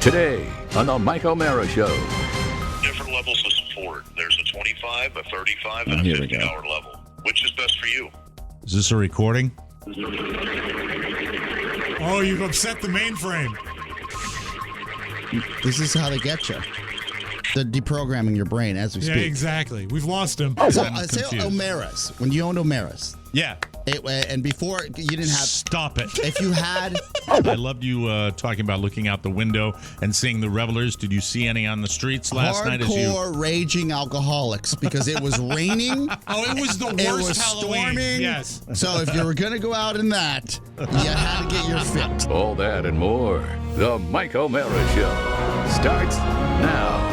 Today on the Mike O'Mara Show. Different levels of support. There's a 25, a 35, and a here we 50-hour level. Which is best for you? Is this a recording? Oh, you've upset the mainframe. This is how they get you. They're deprogramming your brain as we Yeah, speak. exactly. We've lost him. So, I'm say confused. O'Mara's. When you owned O'Mara's, Yeah. and before you didn't have. Stop it. If you had, I loved you talking about looking out the window and seeing the revelers. Did you see any on the streets last night? hardcore raging alcoholics, because it was raining. Oh, it was the worst It was Halloween. storming. Yes. So if you were gonna go out in that, you had to get your fit. All that and more. The Mike O'Mara Show starts now.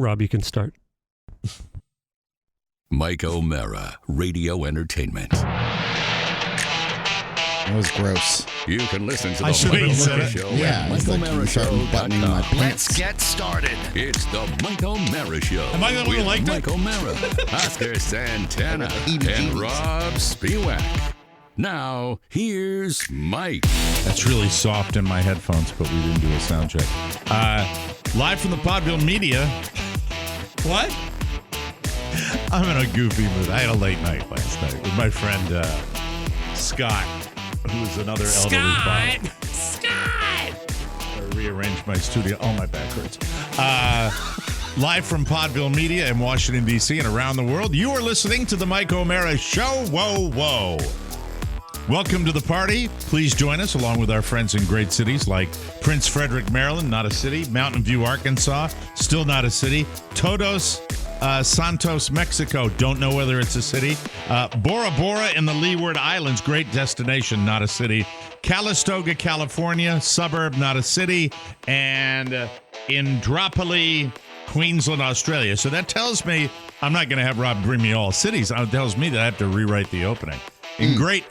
Rob, you can start. Mike O'Mara, Radio Entertainment. That was gross. You can listen to I the should Mike have O'Mara said it. Show Yeah, at it's like you start buttoning my MikeO'Mara.com. pants. Let's get started. It's the Mike O'Mara Show. Am I the one who with liked it? Mike O'Mara, Oscar Santana, and EBGBs. Robb Spiewak. Now, here's Mike. That's really soft in my headphones, but we didn't do a sound check. Live from the Podville Media. What? I'm in a goofy mood. I had a late night last night with my friend Scott, who's another elderly father. Scott! I rearranged my studio. Oh, my back hurts. Live from Podville Media in Washington, D.C. and around the world, you are listening to the Mike O'Mara Show. Whoa, whoa. Welcome to the party. Please join us along with our friends in great cities like Prince Frederick, Maryland, not a city. Mountain View, Arkansas, still not a city. Todos Santos, Mexico, don't know whether it's a city. Bora Bora in the Leeward Islands, great destination, not a city. Calistoga, California, suburb, not a city. And Indooroopilly, Queensland, Australia. So that tells me I'm not going to have Rob bring me all cities. It tells me that I have to rewrite the opening. In great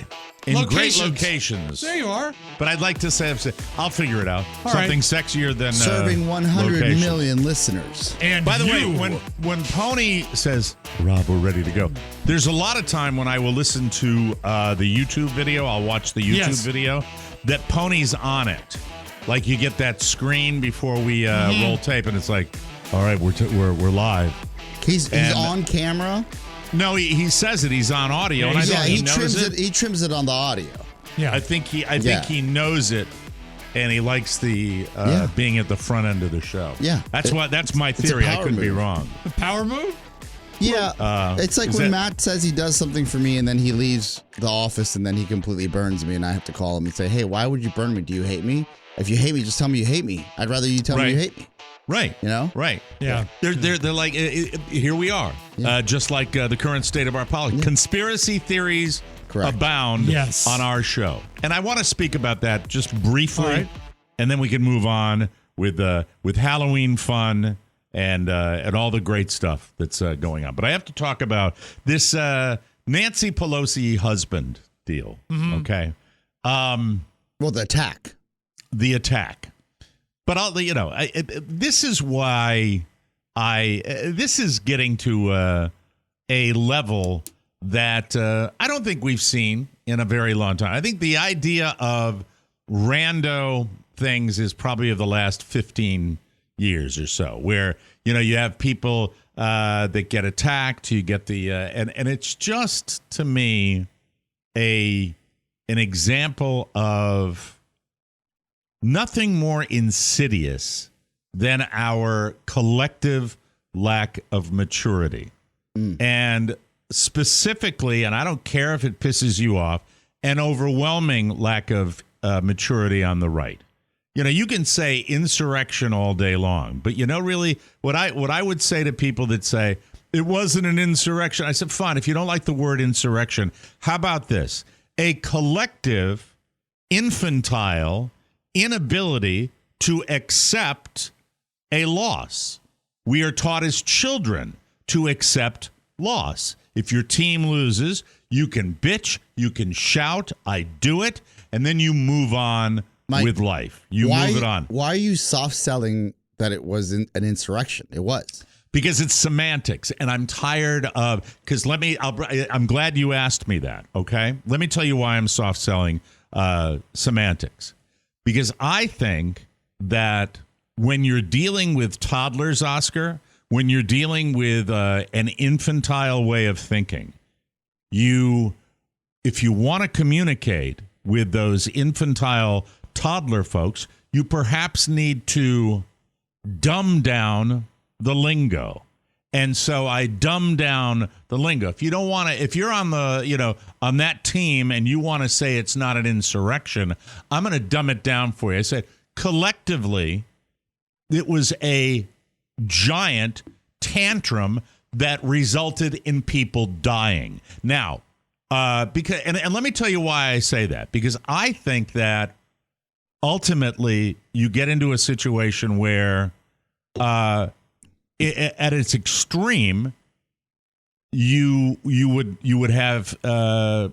locations. There you are. But I'd like to say, I'll figure it out. All Something sexier than Serving 100 location. million listeners. And By the you. way, when Pony says, Rob, we're ready to go, there's a lot of time when I will listen to the YouTube video. I'll watch the YouTube video that Pony's on it. Like you get that screen before we roll tape, and it's like, all right, we're live. He's on camera. No, he says it. He's on audio, and I think he knows it. He trims it on the audio. Yeah. I think he knows it, and he likes the being at the front end of the show. Yeah. That's my it's a theory. I power could be move. wrong. The power move? Yeah. It's like is when that- Matt says he does something for me and then he leaves the office and then he completely burns me and I have to call him and say, hey, why would you burn me? Do you hate me? If you hate me, just tell me you hate me. I'd rather you tell me Right. you hate me. Right. You know? Right. Yeah. They're like, here we are, just like the current state of our politics. Conspiracy theories Correct. abound Yes. on our show. And I want to speak about that just briefly, All right. and then we can move on with Halloween fun and all the great stuff that's going on. But I have to talk about this Nancy Pelosi husband deal, okay? Well, the attack. The attack. But this is why this is getting to a level that I don't think we've seen in a very long time. I think the idea of rando things is probably of the last 15 years or so, where you have people that get attacked. You get the and it's just to me an example of nothing more insidious than our collective lack of maturity. And specifically, and I don't care if it pisses you off, an overwhelming lack of maturity on the right. You can say insurrection all day long, but really what I would say to people that say it wasn't an insurrection, I said, fine, if you don't like the word insurrection, how about this? A collective, infantile inability to accept a loss. We are taught as children to accept loss. If your team loses, you can bitch, you can shout, I do it, and then you move on with life. You move it on. Why are you soft selling that it was an insurrection? It was. Because it's semantics, and I'm tired of. Because I'm glad you asked me that. Okay, let me tell you why I'm soft selling semantics. because I think that when you're dealing with toddlers, Oscar, when you're dealing with an infantile way of thinking, if you want to communicate with those infantile toddler folks, you perhaps need to dumb down the lingo. And so I dumb down the lingo. If you don't want to, if you're on on that team and you want to say it's not an insurrection, I'm going to dumb it down for you. I said, collectively, it was a giant tantrum that resulted in people dying. Now, because and let me tell you why I say that, because I think that ultimately you get into a situation where at its extreme you would have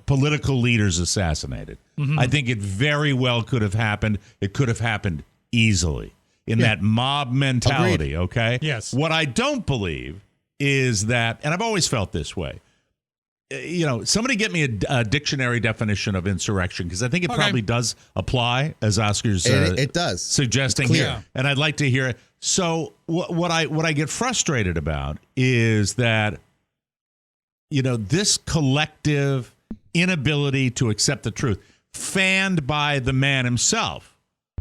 political leaders assassinated. Mm-hmm. I think it very well could have happened. It could have happened easily in that mob mentality. Agreed. Okay. Yes. What I don't believe is that, and I've always felt this way. Somebody get me a dictionary definition of insurrection, because I think it probably does apply, as Oscar's it does. suggesting here, and I'd like to hear it. So what I get frustrated about is that this collective inability to accept the truth, fanned by the man himself,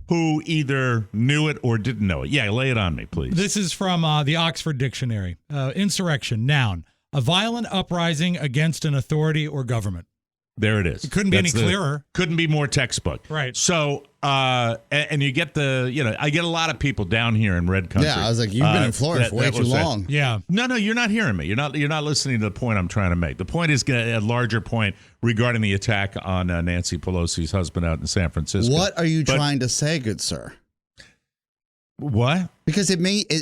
who either knew it or didn't know it. Yeah, lay it on me, please. This is from the Oxford Dictionary. Insurrection, noun, a violent uprising against an authority or government. There it is. It couldn't be any clearer. Couldn't be more textbook. Right. So, and you get I get a lot of people down here in Red Country. Yeah, I was like, you've been in Florida for way too long. Yeah. No, you're not hearing me. You're not listening to the point I'm trying to make. The point is a larger point regarding the attack on Nancy Pelosi's husband out in San Francisco. What are you trying to say, good sir? What? Because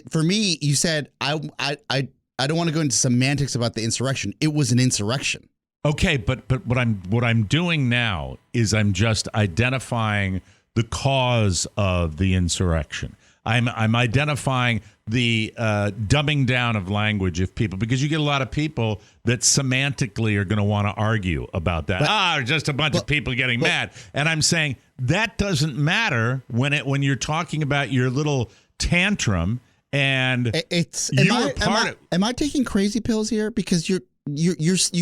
for me, you said I don't want to go into semantics about the insurrection. It was an insurrection. Okay, but what I'm doing now is I'm just identifying the cause of the insurrection. I'm identifying the dumbing down of language of people, because you get a lot of people that semantically are going to want to argue about that. Just a bunch of people getting mad, and I'm saying that doesn't matter when you're talking about your little tantrum. And am I taking crazy pills here? Because you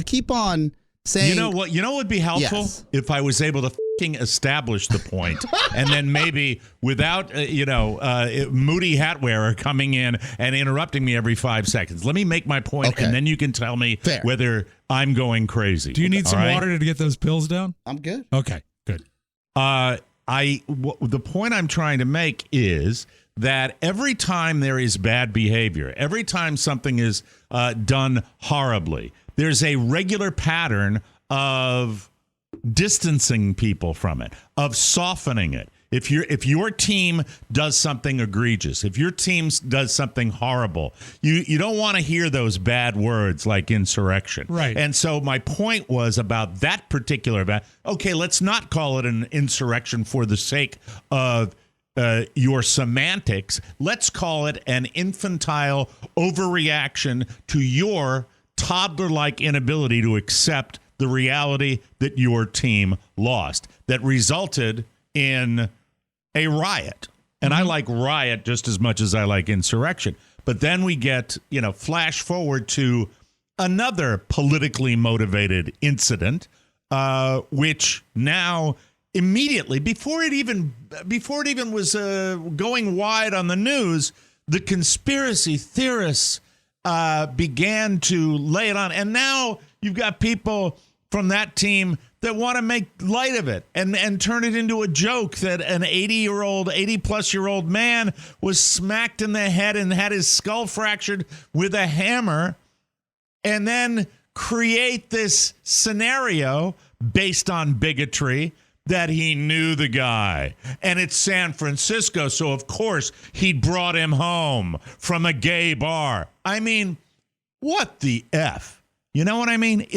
keep on saying, what would be helpful? Yes. If I was able to establish the point, and then maybe without moody hat wearer coming in and interrupting me every 5 seconds. Let me make my point, and then you can tell me whether I'm going crazy. Do you need some water to get those pills down? I'm good. Okay, good. The point I'm trying to make is that every time there is bad behavior, every time something is done horribly, there's a regular pattern of distancing people from it, of softening it. If your team does something egregious, if your team does something horrible, you don't want to hear those bad words like insurrection. Right. And so my point was about that particular event. Okay, let's not call it an insurrection for the sake of your semantics. Let's call it an infantile overreaction to your toddler-like inability to accept the reality that your team lost, that resulted in a riot. And I like riot just as much as I like insurrection. But then we get, flash forward to another politically motivated incident, which now immediately, before it even was going wide on the news, the conspiracy theorists began to lay it on. And now you've got people from that team that want to make light of it and turn it into a joke that an 80-plus-year-old man was smacked in the head and had his skull fractured with a hammer, and then create this scenario based on bigotry that he knew the guy. And it's San Francisco, so of course he'd brought him home from a gay bar. I mean, what the F? You know what I mean?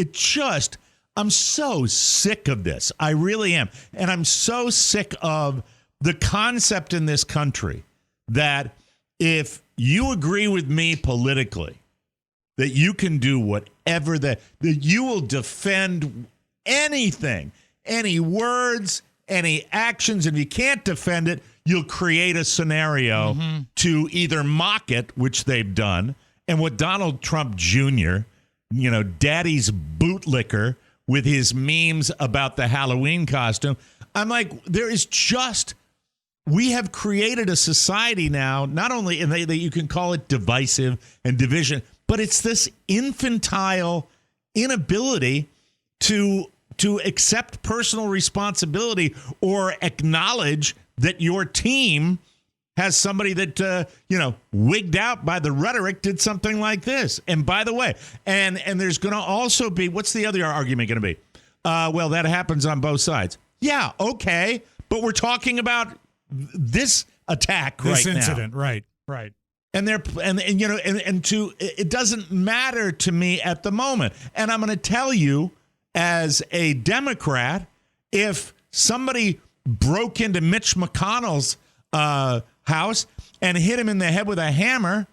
I'm so sick of this. I really am. And I'm so sick of the concept in this country that if you agree with me politically, that you can do whatever, that you will defend anything, any words, any actions, and you can't defend it, you'll create a scenario to either mock it, which they've done, and what Donald Trump Jr., daddy's bootlicker with his memes about the Halloween costume. I'm like, we have created a society now, not only, and that you can call it divisive and division, but it's this infantile inability to accept personal responsibility or acknowledge that your team has somebody that, wigged out by the rhetoric did something like this. And by the way, and there's going to also be, what's the other argument going to be? Well, that happens on both sides. Yeah, okay. But we're talking about this attack this right incident, now. right. And it doesn't matter to me at the moment. And I'm going to tell you, as a Democrat, if somebody broke into Mitch McConnell's house and hit him in the head with a hammer,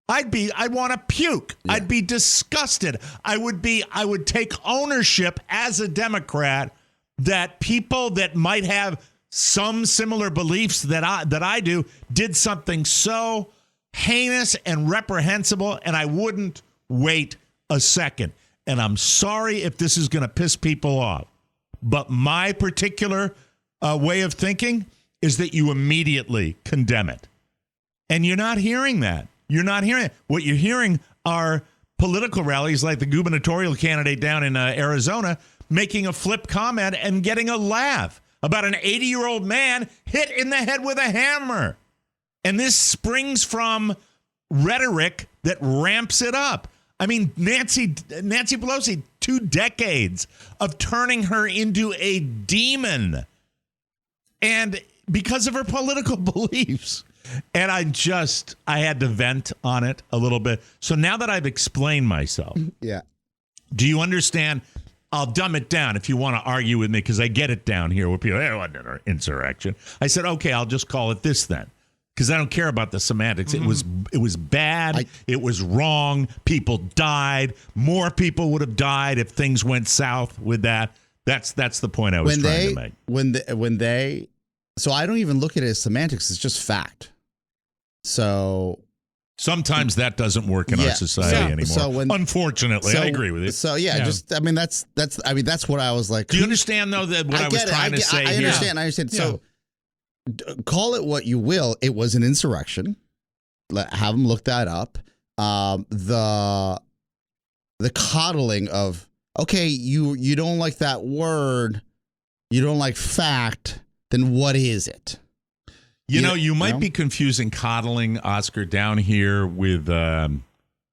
I'd want to puke. Yeah. I'd be disgusted. I would take ownership as a Democrat that people that might have some similar beliefs that I do did something so heinous and reprehensible, and I wouldn't wait a second. And I'm sorry if this is going to piss people off, but my particular way of thinking is that you immediately condemn it. And you're not hearing that. You're not hearing it. What you're hearing are political rallies like the gubernatorial candidate down in Arizona making a flip comment and getting a laugh about an 80-year-old man hit in the head with a hammer. And this springs from rhetoric that ramps it up. I mean, Nancy Pelosi, 2 decades of turning her into a demon. And because of her political beliefs. And I had to vent on it a little bit. So now that I've explained myself. Yeah. Do you understand? I'll dumb it down if you want to argue with me, because I get it down here where people, it wasn't an insurrection. I said, okay, I'll just call it this then, because I don't care about the semantics. Mm-hmm. It was bad. It was wrong. People died. More people would have died if things went south with that. That's the point I was trying to make. So I don't even look at it as semantics. It's just fact. So sometimes that doesn't work in our society anymore. Unfortunately, I agree with you. So that's what I was like. Do you understand though that what I was trying to say? I understand. Yeah. So call it what you will. It was an insurrection. Have them look that up. The coddling of, okay, you don't like that word, you don't like fact, then what is it? You might be confusing coddling, Oscar, down here with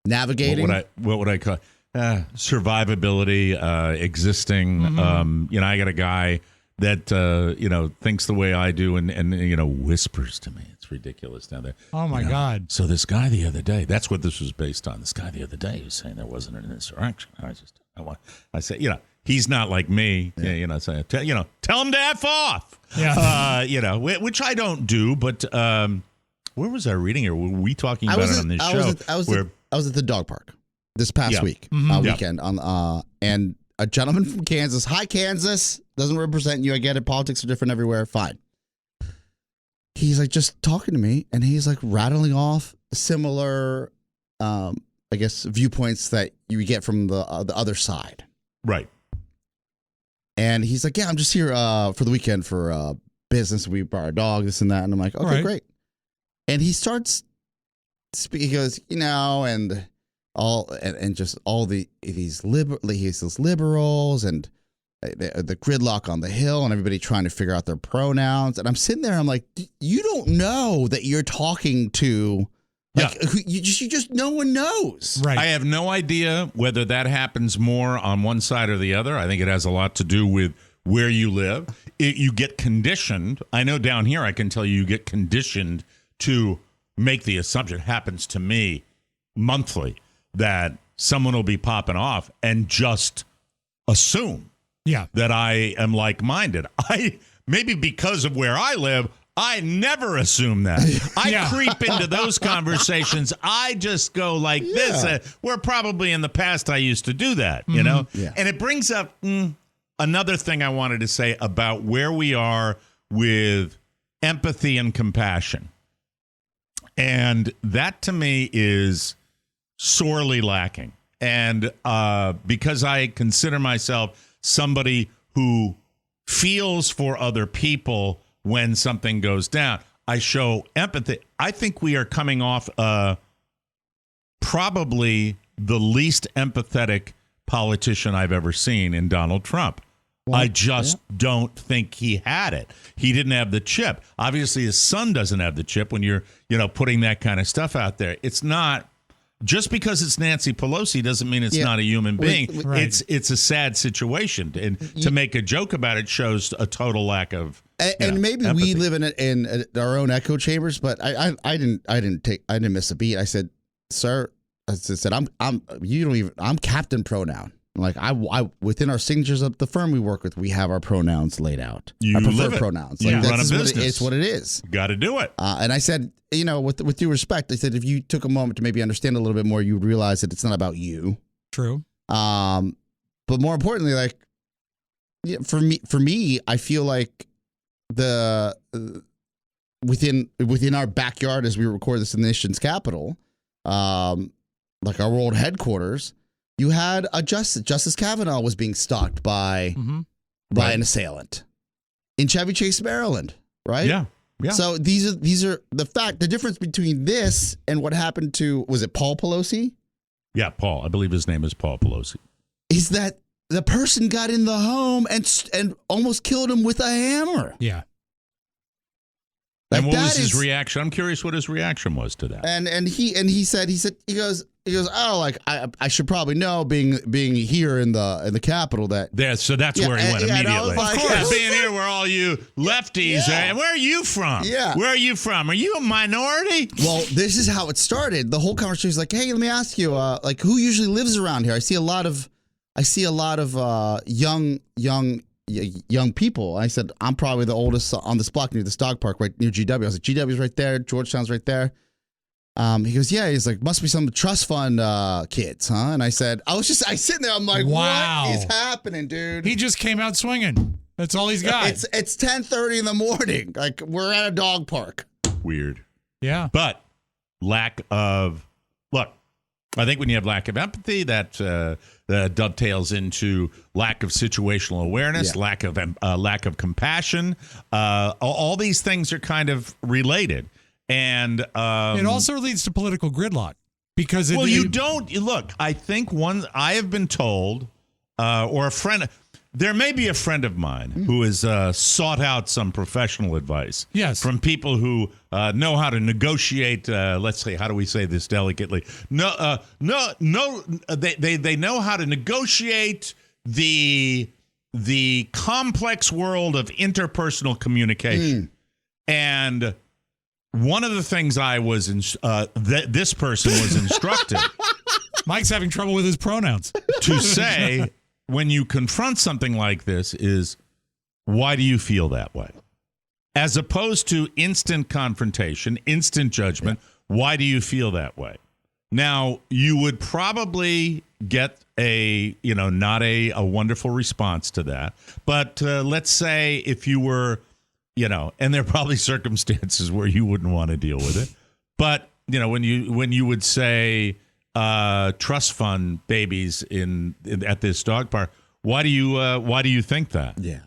navigating. What would I call survivability, existing? Mm-hmm. I got a guy that thinks the way I do and whispers to me. It's ridiculous down there. Oh my God! So this guy the other day, that's what this was based on. This guy the other day was saying there wasn't an insurrection. I said, he's not like me. Yeah. Saying, tell him to F off. Yeah. Which I don't do, but where was I reading it? Were we talking about it on this show? I was at the dog park this past week, weekend, and a gentleman from Kansas. Hi, Kansas. Doesn't represent you. I get it. Politics are different everywhere. Fine. He's like just talking to me, and he's like rattling off similar, viewpoints that you get from the other side. Right. And he's like, yeah, I'm just here for the weekend for business. We brought our dog, this and that. And I'm like, okay, great. And he starts speaking. He goes, and just all these liberals and the gridlock on the Hill and everybody trying to figure out their pronouns. And I'm sitting there. I'm like, you don't know that you're talking to. You just no one knows. Right. I have no idea whether that happens more on one side or the other. I think it has a lot to do with where you live. You get conditioned. I know down here I can tell you get conditioned to make the assumption. It happens to me monthly that someone will be popping off and just assume that I am like-minded. Maybe because of where I live, I never assume that. I creep into those conversations. I just go like this. Where probably in the past I used to do that, Yeah. And it brings up a another thing I wanted to say about where we are with empathy and compassion. And that to me is sorely lacking. And because I consider myself somebody who feels for other people when something goes down, I show empathy. I think we are coming off probably the least empathetic politician I've ever seen in Donald Trump. Well, I just don't think he had it. He didn't have the chip. Obviously, his son doesn't have the chip when you're, putting that kind of stuff out there. It's not just because it's Nancy Pelosi doesn't mean it's not a human being. Right. It's a sad situation, and to make a joke about it shows a total lack of and maybe empathy. we live in our own echo chambers, but I didn't miss a beat. I said, sir, I said I'm captain pronoun. Like I within our signatures of the firm we work with, we have our pronouns laid out. You our preferred live it. pronouns. You Like, run a business. It's what it is. Got to do it. And I said, with due respect, I said if you took a moment to maybe understand a little bit more, you would realize that it's not about you. True. But more importantly, like for me, I feel like the within our backyard as we record this in the nation's capital, like our world headquarters. You had a Justice Kavanaugh was being stalked by an assailant in Chevy Chase, Maryland, right? Yeah. So these are the difference between this and what happened to, was it Paul Pelosi? Yeah, Paul. I believe his name is Paul Pelosi. Is that the person got in the home and almost killed him with a hammer? Yeah. And what was his reaction? I'm curious what his reaction was to that. And he goes, oh, like I should probably know being here in the Capitol that. Yeah, so that's where he went immediately. Like, of course, being here where all you lefties are. Where are you from? Yeah. Where are you from? Are you a minority? Well, this is how it started. The whole conversation is like, hey, let me ask you, like who usually lives around here? I see a lot of young people. I said, I'm probably the oldest on this block near this dog park right near GW. I was like, GW's right there. Georgetown's right there. He goes, yeah. He's like, must be some trust fund kids, huh? And I said, I sitting there. I'm like, wow. What is happening, dude? He just came out swinging. That's all he's got. It's 10:30 in the morning. Like we're at a dog park. Weird. Yeah. But look, I think when you have lack of empathy, that dovetails into lack of situational awareness, lack of compassion. All these things are kind of related, and it also leads to political gridlock because you don't look. I think I have been told, or a friend. There may be a friend of mine who has sought out some professional advice from people who know how to negotiate. Let's say, how do we say this delicately? They know how to negotiate the complex world of interpersonal communication. And one of the things I was this person was instructed. Mike's having trouble with his pronouns. To say, when you confront something like this, is why do you feel that way? As opposed to instant confrontation, instant judgment, why do you feel that way? Now, you would probably get not a wonderful response to that. But let's say if you were, and there are probably circumstances where you wouldn't want to deal with it. But, when you would say, trust fund babies at this dog park. Why do you think that? Yeah.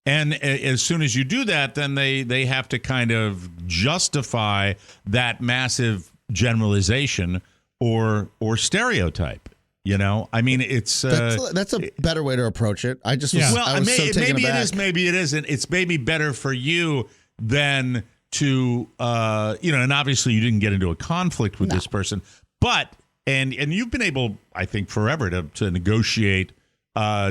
And as soon as you do that, then they have to kind of justify that massive generalization or stereotype. I mean, it's that's a better way to approach it. I just maybe it is, maybe it isn't. It's maybe better for you than to and obviously you didn't get into a conflict with this person, but. And you've been able, I think, forever to negotiate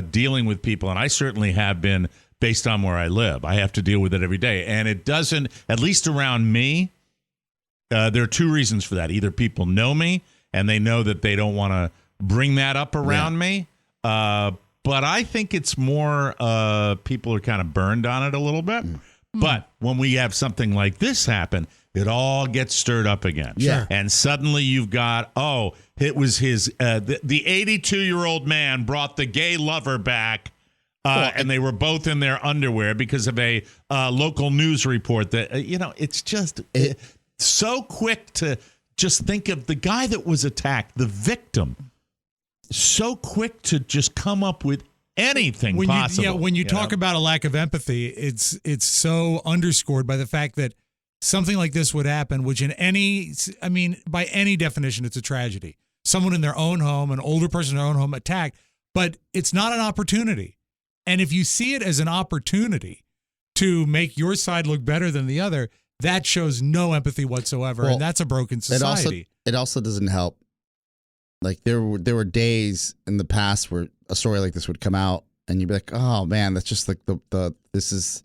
dealing with people. And I certainly have been based on where I live. I have to deal with it every day. And it doesn't, at least around me, there are two reasons for that. Either people know me and they know that they don't want to bring that up around me. But I think it's more people are kind of burned on it a little bit. But when we have something like this happen, it all gets stirred up again. Yeah. And suddenly you've got, it was his, the 82-year-old man brought the gay lover back and they were both in their underwear because of a local news report that, it's just so quick to just think of the guy that was attacked, the victim, so quick to just come up with anything possible. When you talk about a lack of empathy, it's so underscored by the fact that something like this would happen, which by any definition, it's a tragedy. Someone in their own home, an older person in their own home attacked, but it's not an opportunity. And if you see it as an opportunity to make your side look better than the other, that shows no empathy whatsoever. And that's a broken society. It also doesn't help. Like there were days in the past where a story like this would come out and you'd be like, oh man, that's just like this is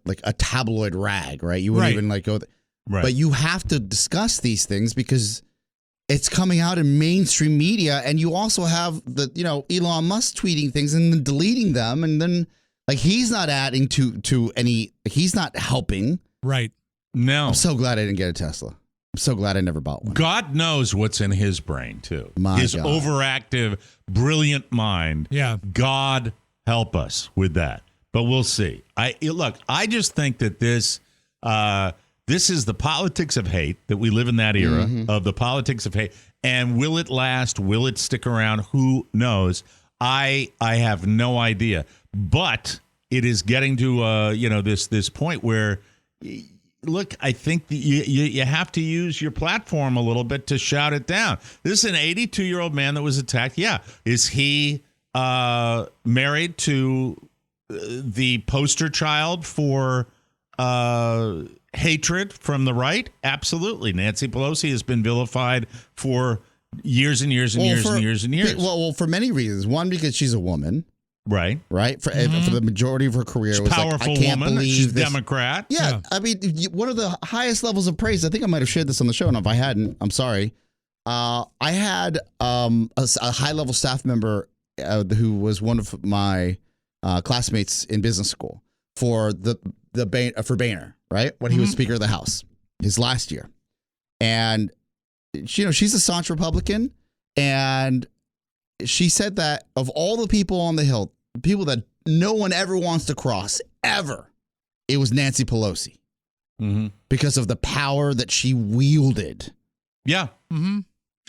like a tabloid rag, right? You wouldn't even like go right. But you have to discuss these things because it's coming out in mainstream media, and you also have Elon Musk tweeting things and then deleting them, and then like he's not adding to any, he's not helping. Right. No. I'm so glad I didn't get a Tesla. I'm so glad I never bought one. God knows what's in his brain too. His God. Overactive, brilliant mind. Yeah. God help us with that. But we'll see. I just think that this is the politics of hate, that we live in that era of the politics of hate. And will it last? Will it stick around? Who knows? I have no idea. But it is getting to this point where, look, I think that you have to use your platform a little bit to shout it down. This is an 82-year-old man that was attacked. Yeah. Is he married to the poster child for hatred from the right? Absolutely. Nancy Pelosi has been vilified for years and years and years. Well, for many reasons. One, because she's a woman. Right. For the majority of her career, She's it was powerful like, I can't woman. believe She's this. Democrat. Yeah, I mean, one of the highest levels of praise. I think I might have shared this on the show, and if I hadn't, I'm sorry. I had a high-level staff member who was one of my classmates in business school for Boehner, right? When he was Speaker of the House, his last year, and she's a staunch Republican, and she said that of all the people on the Hill, people that no one ever wants to cross, ever, it was Nancy Pelosi. Because of the power that she wielded. Yeah.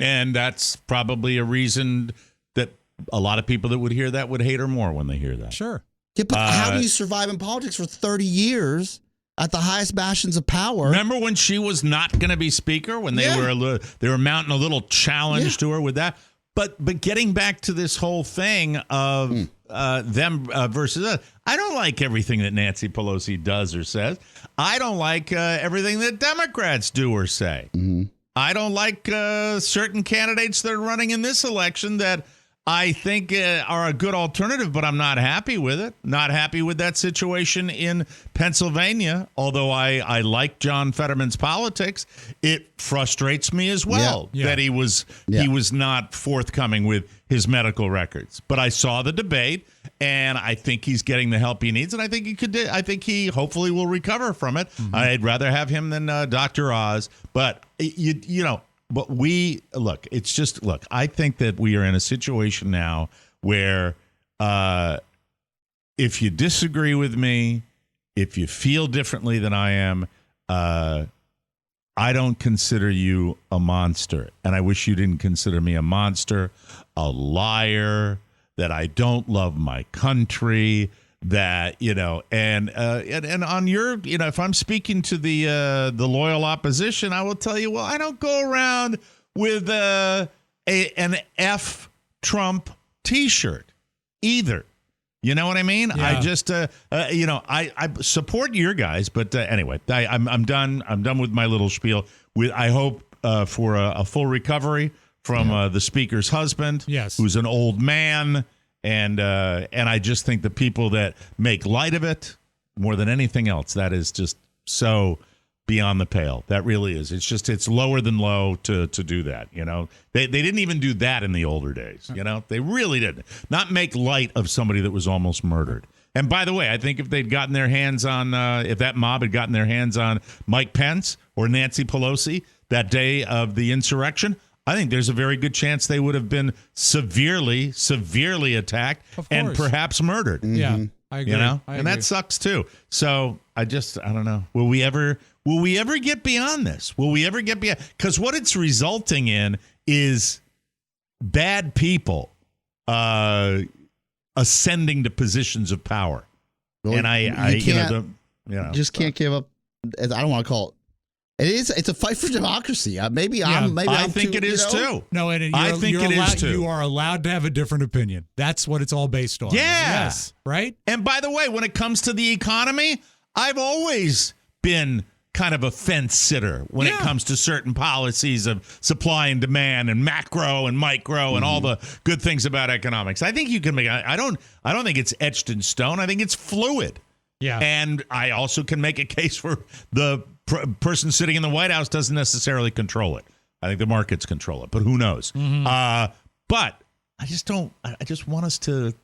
And that's probably a reason that a lot of people that would hear that would hate her more when they hear that. Sure. Yeah, but how do you survive in politics for 30 years at the highest bastions of power? Remember when she was not going to be speaker, when they were mounting a little challenge to her with that? But getting back to this whole thing of them versus us, I don't like everything that Nancy Pelosi does or says. I don't like everything that Democrats do or say. I don't like certain candidates that are running in this election that I think are a good alternative, but I'm not happy with it. Not happy with that situation in Pennsylvania, although I like John Fetterman's politics. It frustrates me as well that he was not forthcoming with his medical records. But I saw the debate, and I think he's getting the help he needs, and I think he hopefully will recover from it. I'd rather have him than Dr. Oz, but But I think that we are in a situation now where if you disagree with me, if you feel differently than I am, I don't consider you a monster. And I wish you didn't consider me a monster, a liar, that I don't love my country, that, and on your, if I'm speaking to the loyal opposition, I will tell you, well, I don't go around with an F Trump T-shirt either. You know what I mean? Yeah. I just, I support your guys, but anyway, I'm done. I'm done with my little spiel. I hope for a full recovery from the speaker's husband, who's an old man. And I just think the people that make light of it more than anything else, that is just so beyond the pale. That really is. It's lower than low to do that. They didn't even do that in the older days. They really didn't. Not make light of somebody that was almost murdered. And by the way, I think if they'd gotten their hands on, if that mob had gotten their hands on Mike Pence or Nancy Pelosi that day of the insurrection, I think there's a very good chance they would have been severely attacked Of and course. perhaps murdered. Yeah, I agree. You know, I and agree. that sucks too. So I don't know. Will we ever get beyond this? Will we ever get beyond? Because what it's resulting in is bad people ascending to positions of power. Well, And you can't, you just can't give up. I don't want to call it. It's a fight for democracy. Maybe I'm I think too, it is too. No, and I think it is too. You are allowed to have a different opinion. That's what it's all based on. Yeah. Yes. Right? And by the way, when it comes to the economy, I've always been kind of a fence sitter when it comes to certain policies of supply and demand and macro and micro and all the good things about economics. I think you can make. I don't think it's etched in stone. I think it's fluid. Yeah. And I also can make a case for the person sitting in the White House doesn't necessarily control it. I think the markets control it, but who knows? But I just don't. I just want us to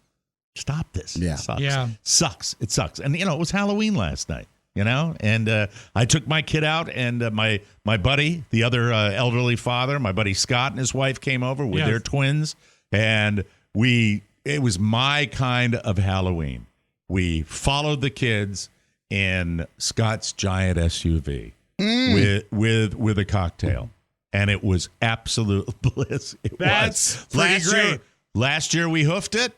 stop this. Yeah. It sucks. Yeah. Sucks. It sucks. And it was Halloween last night. And I took my kid out, and my buddy, the other elderly father, my buddy Scott and his wife came over with their twins, and it was my kind of Halloween. We followed the kids in Scott's giant SUV with a cocktail, and it was absolute bliss. That's pretty great. Last year we hoofed it.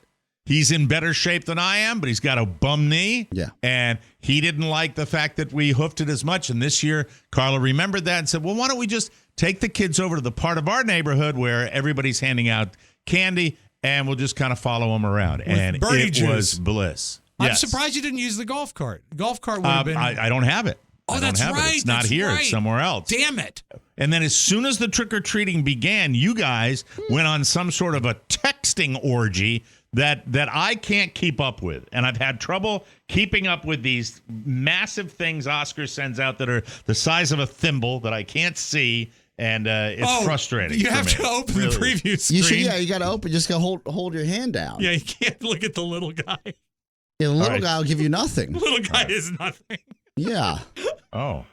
He's in better shape than I am, but he's got a bum knee. Yeah. And he didn't like the fact that we hoofed it as much. And this year, Carla remembered that and said, well, why don't we just take the kids over to the part of our neighborhood where everybody's handing out candy, and we'll just kind of follow them around. And birdie it juice. was bliss. I'm Yes. surprised you didn't use the golf cart. The golf cart would have been. I don't have it. Oh, I don't that's have right. It. It's not That's here. right. It's somewhere else. Damn it. And then as soon as the trick-or-treating began, you guys went on some sort of a texting orgy that I can't keep up with. And I've had trouble keeping up with these massive things Oscar sends out that are the size of a thimble that I can't see. And it's frustrating. You for have me. to open Really. the preview screen. You should. Yeah, you got to open. Just gotta hold your hand down. Yeah, you can't look at the little guy. Yeah, the little right. guy will give you nothing. The little guy is nothing. Yeah. Oh.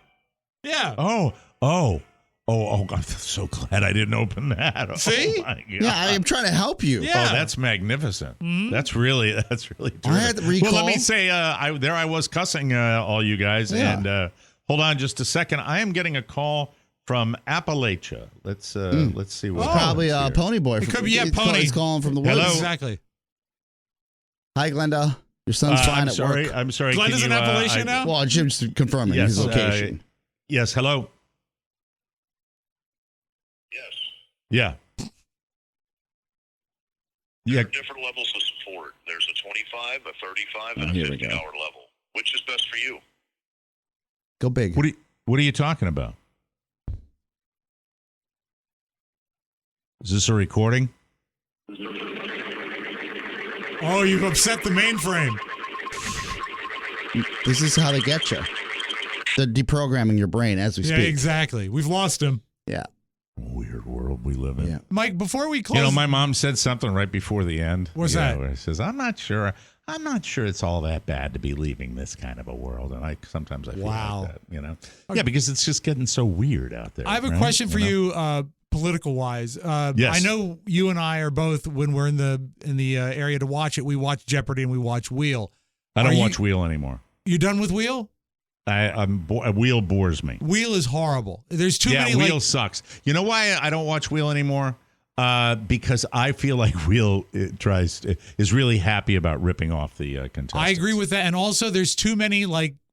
Yeah. Oh, I'm so glad I didn't open that. See? Oh, my God. Yeah, I am trying to help you. Yeah. Oh, that's magnificent. That's really terrific. I had to recall. Well, let me say, I was cussing all you guys, Yeah. and hold on just a second. I am getting a call from Appalachia. Let's see what Probably happens here. Pony Boy. It could be, he's Pony. He's calling from the woods. Hello? Exactly. Hi, Glenda. Your son's fine I'm at sorry. work. I'm sorry. Glenda's Can in you, Appalachia now? Well, Jim's confirming Yes, his location. Yes. Hello. Yes. Yeah. There Yeah. are different levels of support. There's a 25, a 35, Oh, and a here we go. 50-hour level. Which is best for you? Go big. What are you talking about? Is this a recording? Oh, you've upset the mainframe. This is how they get you. They're deprogramming your brain as we Yeah, speak. exactly. We've lost him. Yeah. Weird world we live in. Yeah. Mike, before we close. You know, my mom said something right before the end. What's You that? know, where it says, I'm not sure it's all that bad to be leaving this kind of a world. And sometimes I feel Wow. like that, you know? Yeah, because it's just getting so weird out there. I have a right? question for know? you, political wise. Yes. I know you and I are both, when we're in the area to watch it, we watch Jeopardy and we watch Wheel. I don't Are watch Wheel anymore. You done with Wheel? Wheel bores me. Wheel is horrible. There's too many. Wheel sucks. You know why I don't watch Wheel anymore? Because I feel like Wheel is really happy about ripping off the contestants. I agree with that, and also there's too many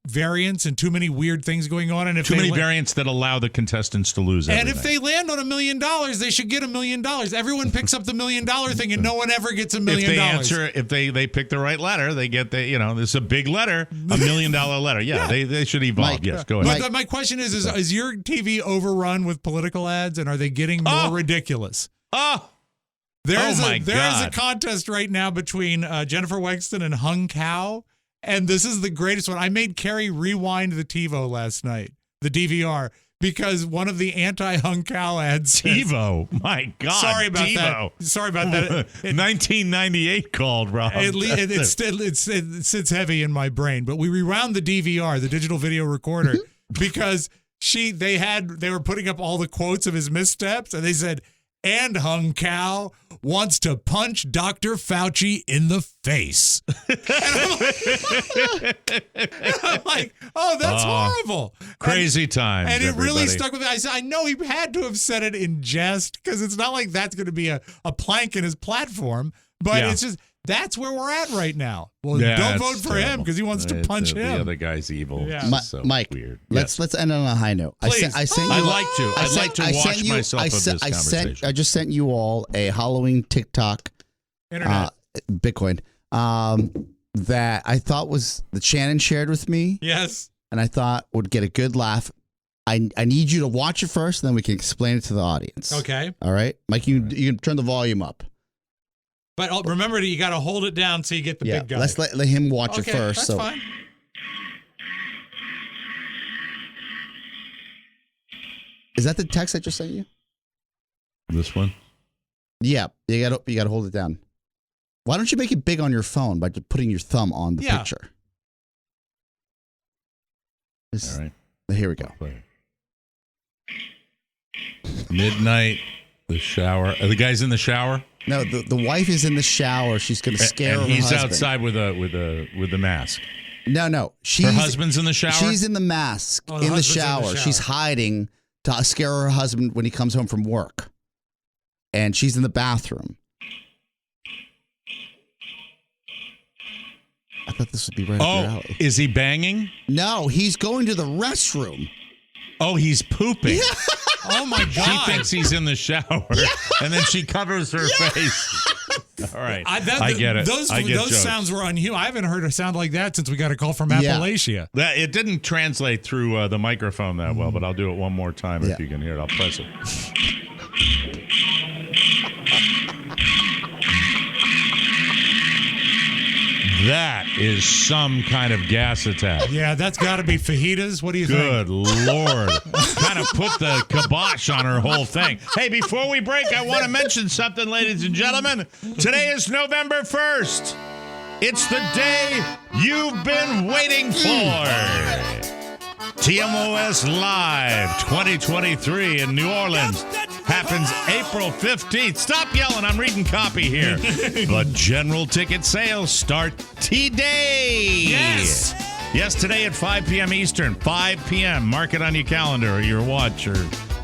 variants and too many weird things going on, and if Too many variants that allow the contestants to lose everything. and if they land on $1 million, they should get $1 million. Everyone picks up the $1 million thing, and no one ever gets $1 million. If they pick the right letter, they get this is a big letter, $1 million letter. Yeah, they should evolve. Mike, Yes, go ahead. But my question is your TV overrun with political ads, and are they getting more ridiculous? Oh, There is a God. contest right now between Jennifer Wexton and Hung Kao, and this is the greatest one. I made Carrie rewind the TiVo last night, the DVR, because one of the anti-Hung Kao ads says- TiVo. My God. Sorry about TiVo. that. Sorry about that. 1998 called, Rob. It sits heavy in my brain, but we rewound the DVR, the digital video recorder, because they were putting up all the quotes of his missteps, and they said, and Hung Cow wants to punch Dr. Fauci in the face. And I'm like, oh, that's horrible. Crazy times. And it really everybody. stuck with me. I know he had to have said it in jest because it's not like that's going to be a plank in his platform, but it's just that's where we're at right now. Well, don't vote for him because he wants to punch him. The other guy's evil. Yeah. So Mike, weird. let's end on a high note. Please. I sent you. I'd like to wash myself of this conversation. I just sent you all a Halloween TikTok, Internet. Bitcoin, that I thought that Shannon shared with me, Yes. and I thought would get a good laugh. I need you to watch it first, and then we can explain it to the audience. Okay. All right, Mike, you can turn the volume up. But remember, you got to hold it down so you get the big guy. Let's let him watch it first. That's fine. Is that the text I just sent you? This one? Yeah, you got to hold it down. Why don't you make it big on your phone by just putting your thumb on the picture? All right. Here we go. Midnight, the shower. Are the guys in the shower? No, the wife is in the shower. She's going to scare her he's husband. outside with the mask. No. Her husband's in the shower? She's in the mask Oh, the in the husband's in the shower. shower. She's hiding to scare her husband when he comes home from work. And she's in the bathroom. I thought this would be right up your alley. Is he banging? No, he's going to the restroom. Oh, he's pooping. Oh, my God. She thinks he's in the shower, and then she covers her face. All right. I get it. Those jokes. sounds were unhuman. I haven't heard a sound like that since we got a call from Appalachia. It didn't translate through the microphone that well, but I'll do it one more time if you can hear it. I'll press it. That is some kind of gas attack. Yeah, that's got to be fajitas. What do you think? Good Lord. Kind of put the kibosh on her whole thing. Hey, before we break, I want to mention something, ladies and gentlemen. Today is November 1st. It's the day you've been waiting for. TMOS Live 2023 in New Orleans happens April 15th. Stop yelling. I'm reading copy here. But general ticket sales start today. Yes. Yes, today at 5 p.m. Eastern, 5 p.m. Mark it on your calendar or your watch or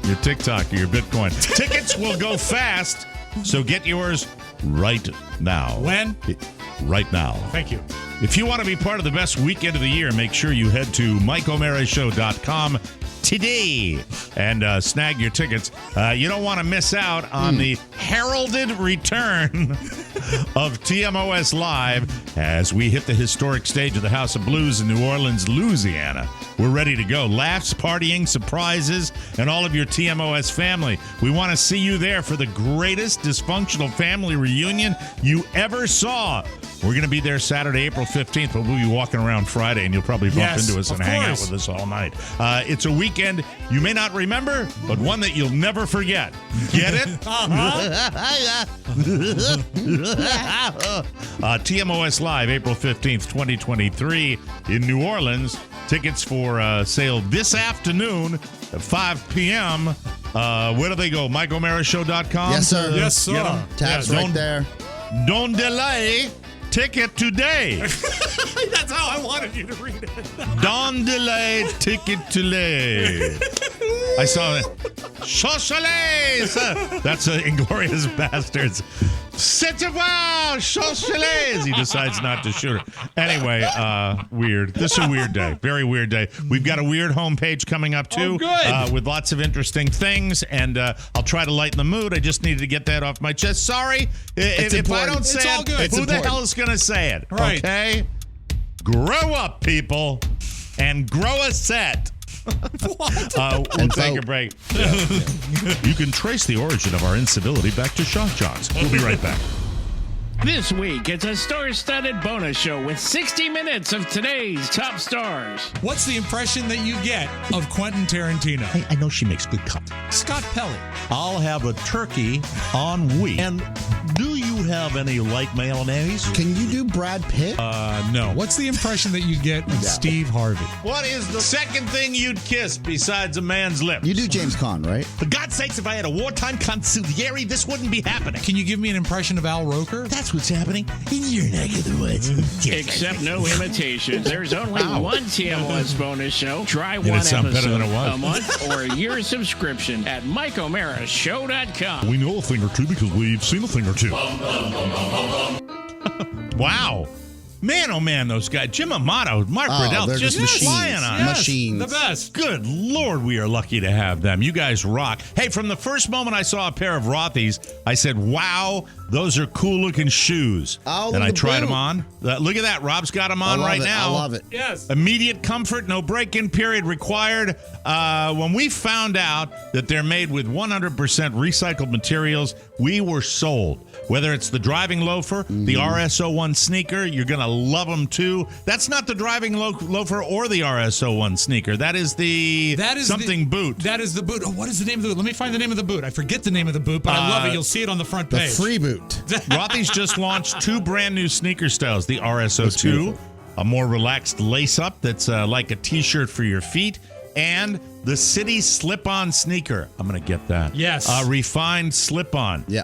your TikTok or your Bitcoin. Tickets will go fast, so get yours right now. When? Right now. Thank you. If you want to be part of the best weekend of the year, make sure you head to MikeO'MaraShow.com today and snag your tickets. You don't want to miss out on the heralded return of TMOS Live as we hit the historic stage of the House of Blues in New Orleans, Louisiana. We're ready to go. Laughs, partying, surprises, and all of your TMOS family. We want to see you there for the greatest dysfunctional family reunion you ever saw. We're going to be there Saturday, April 15th, but we'll be walking around Friday, and you'll probably bump into us and hang out with us all night. It's a weekend you may not remember, but one that you'll never forget. Get it? TMOS Live, April 15th, 2023 in New Orleans. Tickets for sale this afternoon at 5 p.m. Where do they go? MikeO'MaraShow.com? Yes, sir. Yes, sir. Get 'em. Tab's Yeah, right there. Don't delay. Ticket today. That's how I wanted you to read it. Don't delay. Ticket today. I saw it. Socialise. That's Inglourious Bastards. C'est wow, socialise. He decides not to shoot her. Anyway, weird. This is a weird day. Very weird day. We've got a weird homepage coming up, too. Oh, good. With lots of interesting things, and I'll try to lighten the mood. I just needed to get that off my chest. Sorry. If I don't say It's all it, good. who It's the hell is going to say it? Right. Okay? Grow up, people, and grow a set. We'll take a break. You can trace the origin of our incivility back to Shock Johns. We'll be right back. This week, it's a star-studded bonus show with 60 minutes of today's top stars. What's the impression that you get of Quentin Tarantino? I know she makes good content. Scott Pelley. I'll have a turkey en wheat. And do you you have any like mayonnaise? Can you do Brad Pitt? No. What's the impression that you get with Steve Harvey? What is the second thing you'd kiss besides a man's lips? You do James Caan, right? For God's sakes, if I had a wartime consigliere, this wouldn't be happening. Can you give me an impression of Al Roker? That's what's happening in your neck of the woods. Except no imitations. There's only one TMOS bonus show. Try Did it one sound better episode than it was? a month or a year subscription at MikeO'MaraShow.com. We know a thing or two because we've seen a thing or two. Wow. Man, oh man, those guys. Jim Amato, Mark Riddell, they're just machines. flying on Yes. us. Machines. The best. Good Lord, we are lucky to have them. You guys rock. Hey, from the first moment I saw a pair of Rothy's, I said, wow, those are cool-looking shoes. Oh, and I the tried boot. them on. Look at that. Rob's got them on right now. I love it. Yes. Immediate comfort, no break-in period required. When we found out that they're made with 100% recycled materials, we were sold. Whether it's the driving loafer, the RS01 sneaker, you're going to love them too. That's not the driving loafer or the RS01 sneaker. That is the boot. That is the boot. Oh, what is the name of the boot? Let me find the name of the boot. I forget the name of the boot, but I love it. You'll see it on the front The page. free boot. Rothy's just launched 2 brand new sneaker styles. The That's RS02, beautiful. a more relaxed lace-up that's like a T-shirt for your feet, and the City slip-on sneaker. I'm going to get that. Yes. Refined slip-on. Yeah.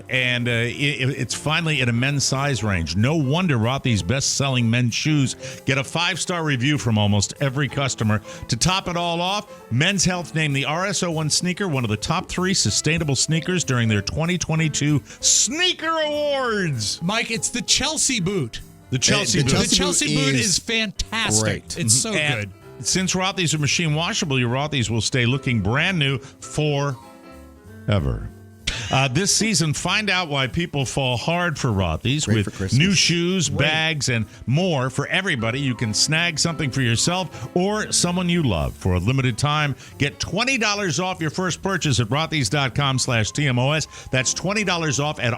And it's finally in a men's size range. No wonder Rothy's best-selling men's shoes get a 5-star review from almost every customer. To top it all off, Men's Health named the RS01 sneaker one of the top 3 sustainable sneakers during their 2022 Sneaker Awards. Mike, it's the Chelsea boot. The Chelsea the boot. The Chelsea Chelsea boot boot is is fantastic. great. It's so And good. since Rothy's are machine washable, your Rothy's will stay looking brand new forever. This season, find out why people fall hard for Rothy's Great with for Christmas. new shoes, bags, and more for everybody. You can snag something for yourself or someone you love. For a limited time, get $20 off your first purchase at rothys.com/TMOS. That's $20 off at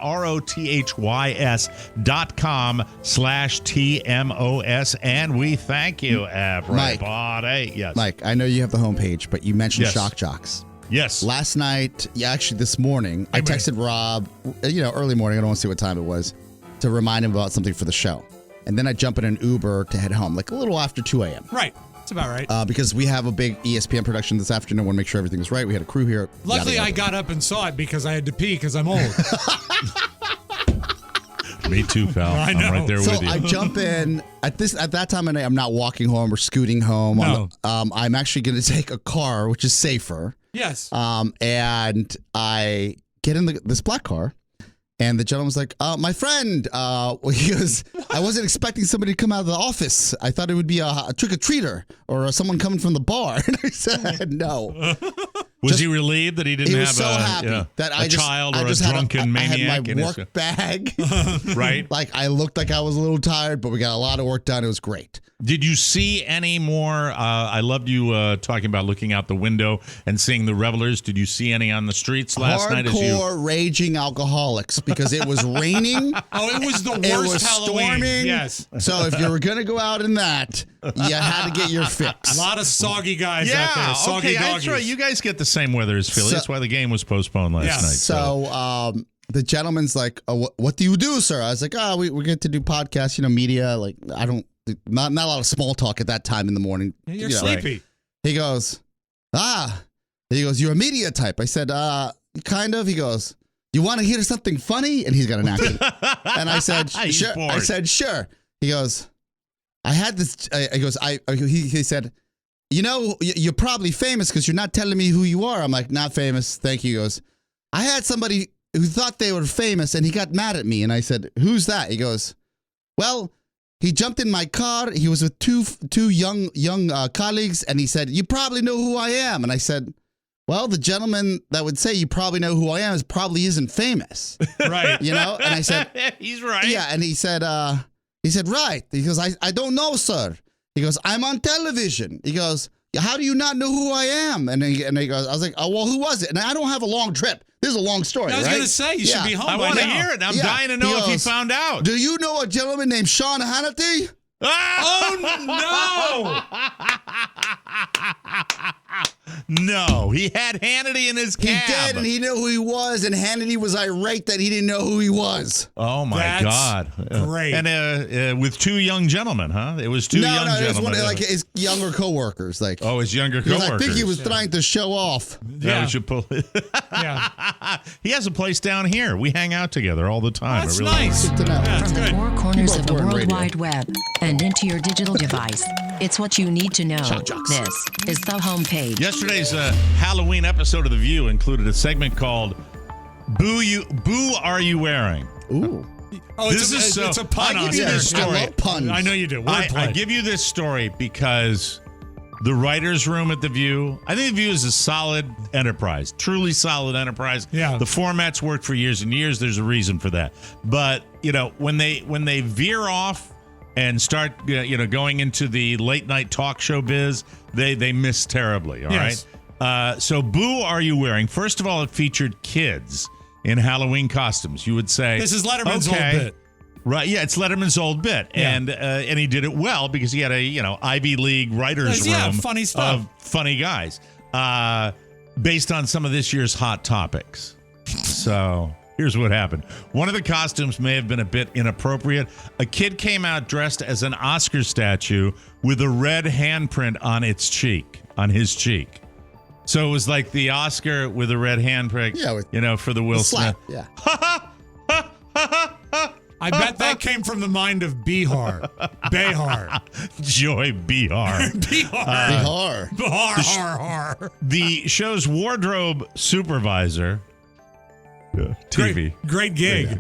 rothys.com/TMOS. And we thank you, everybody. Yes. Mike, I know you have the homepage, but you mentioned Yes. Shock Jocks. Yes. Last night, actually this morning, I texted Rob, early morning, I don't want to see what time it was, to remind him about something for the show. And then I jump in an Uber to head home, like a little after 2 a.m. Right. That's about right. Because we have a big ESPN production this afternoon. I want to make sure everything was right. We had a crew here. Luckily, I got up and saw it because I had to pee because I'm old. Me too, pal. I know. I'm right there So with you. I jump in at that time of night. I'm not walking home or scooting home. No. I'm actually going to take a car, which is safer. Yes. And I get in this black car, and the gentleman's like, my friend, he goes, I wasn't expecting somebody to come out of the office. I thought it would be a trick-or-treater or someone coming from the bar. And I said, no. Was he relieved that he didn't He have was so happy that a child or a had drunken maniac? I had in my his- work bag. Right? Like, I looked like I was a little tired, but we got a lot of work done. It was great. Did you see any more? I loved you talking about looking out the window and seeing the revelers. Did you see any on the streets last night? Hardcore raging alcoholics because it was raining. Oh, it was the worst It was Halloween. storming. Yes. So if you were going to go out in that, you had to get your A fix. lot of soggy guys out there. Soggy okay, doggies. that's right. You guys get the same weather as Philly. So- That's why the game was postponed last Yeah. night. So the gentleman's like, what do you do, sir? I was like, we get to do podcasts, media. Like, I don't, not a lot of small talk at that time in the morning. You're you know. sleepy. He goes, he goes, you're a media type. I said, kind of. He goes, you want to hear something funny? And he's got an accent. And I said, He's sure. bored. I said, sure. He goes, I had this. He goes, he said, you're probably famous because you're not telling me who you are. I'm like, not famous. Thank you. He goes, I had somebody who thought they were famous and he got mad at me. And I said, who's that? He goes, well, he jumped in my car. He was with two young colleagues. And he said, you probably know who I am. And I said, well, the gentleman that would say you probably know who I am probably isn't famous. Right. And I said, he's right. yeah. And he said, right. He goes, I don't know, sir. He goes, I'm on television. He goes, how do you not know who I am? And he goes, I was like, oh, well, who was it? And I don't have a long trip. This is a long story, I was right? going to say, you should be home I by want to now. hear it. I'm Yeah. dying to know He if he goes, found out. Do you know a gentleman named Sean Hannity? Oh, no. No, he had Hannity in his He cab. did, and he knew who he was, and Hannity was irate that he didn't know who he was. Oh, my That's God. great. And with two young gentlemen, huh? It was two young No, it was gentlemen. one of, like his younger coworkers. Like, Oh, his younger because coworkers. I think he was trying to show off. Yeah. We should pull it. Yeah. He has a place down here. We hang out together all the time. That's I really nice. Good to know. Yeah, From the good. four corners Keep of the up wearing World radio. Wide Web and into your digital device. It's what you need to know. Shock jocks. This is the homepage. Yesterday's Halloween episode of The View included a segment called Boo Are You Wearing? Ooh. Oh, This is so- it's a pun. I'll give you Oscar. this story. I love puns. I know you do. I Wordplay. give you this story because the writer's room at The View, I think The View is a solid enterprise, truly solid enterprise. Yeah. The formats worked for years and years. There's a reason for that. But, when they veer off and start, going into the late night talk show biz, they miss terribly. All Yes. right. So Boo Are You Wearing? First of all, it featured kids in Halloween costumes. You would say This is Letterman's okay. old bit. Right, yeah, it's Letterman's old bit, Yeah. and he did it well because he had a Ivy League writers Yeah, room funny stuff. of funny guys, based on some of this year's hot topics. So here's what happened: one of the costumes may have been a bit inappropriate. A kid came out dressed as an Oscar statue with a red handprint on his cheek. So it was like the Oscar with a red handprint, Yeah, for the Will Slap. Smith. Yeah. I bet that came from the mind of Bihar. Behar. Joy Bihar. Bihar. Bihar. Har. The show's wardrobe supervisor, TV, Great gig.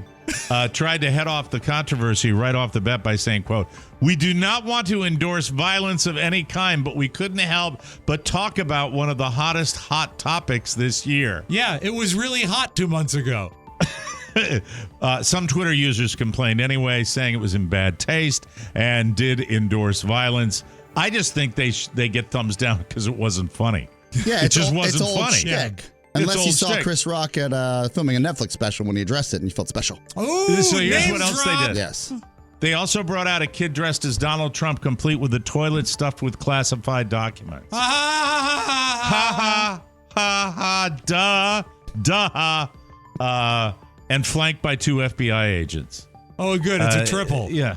tried to head off the controversy right off the bat by saying, quote, "We do not want to endorse violence of any kind, but we couldn't help but talk about one of the hottest hot topics this year." Yeah, it was really hot 2 months ago. Some Twitter users complained anyway, saying it was in bad taste and did endorse violence. I just think they get thumbs down because it wasn't funny. Yeah, it just wasn't it's old funny. Shtick. It's Unless you old saw shtick. Chris Rock at filming a Netflix special when he addressed it and you felt special. Oh, So here's names what else drop. they did. Yes. They also brought out a kid dressed as Donald Trump, complete with a toilet stuffed with classified documents. Ha ha Ha ha, duh, and flanked by 2 FBI agents. Oh, good. It's a triple. Yeah.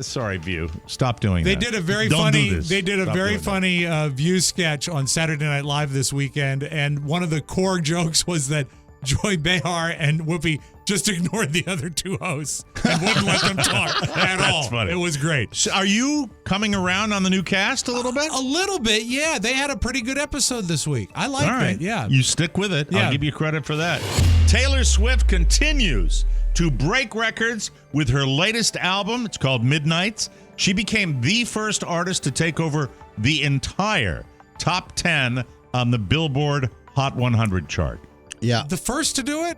Sorry, View. Stop doing They that. did a very Don't funny. do this. They did a Stop very doing that. funny View sketch on Saturday Night Live this weekend, and one of the core jokes was that Joy Behar and Whoopi just ignored the other two hosts and wouldn't let them talk at all. funny. It was great. So are you coming around on the new cast a little bit? A little bit, yeah. They had a pretty good episode this week. I liked All right. it. Yeah. You stick with it. Yeah. I'll give you credit for that. Taylor Swift continues to break records with her latest album. It's called Midnights. She became the first artist to take over the entire top 10 on the Billboard Hot 100 chart. Yeah. The first to do it?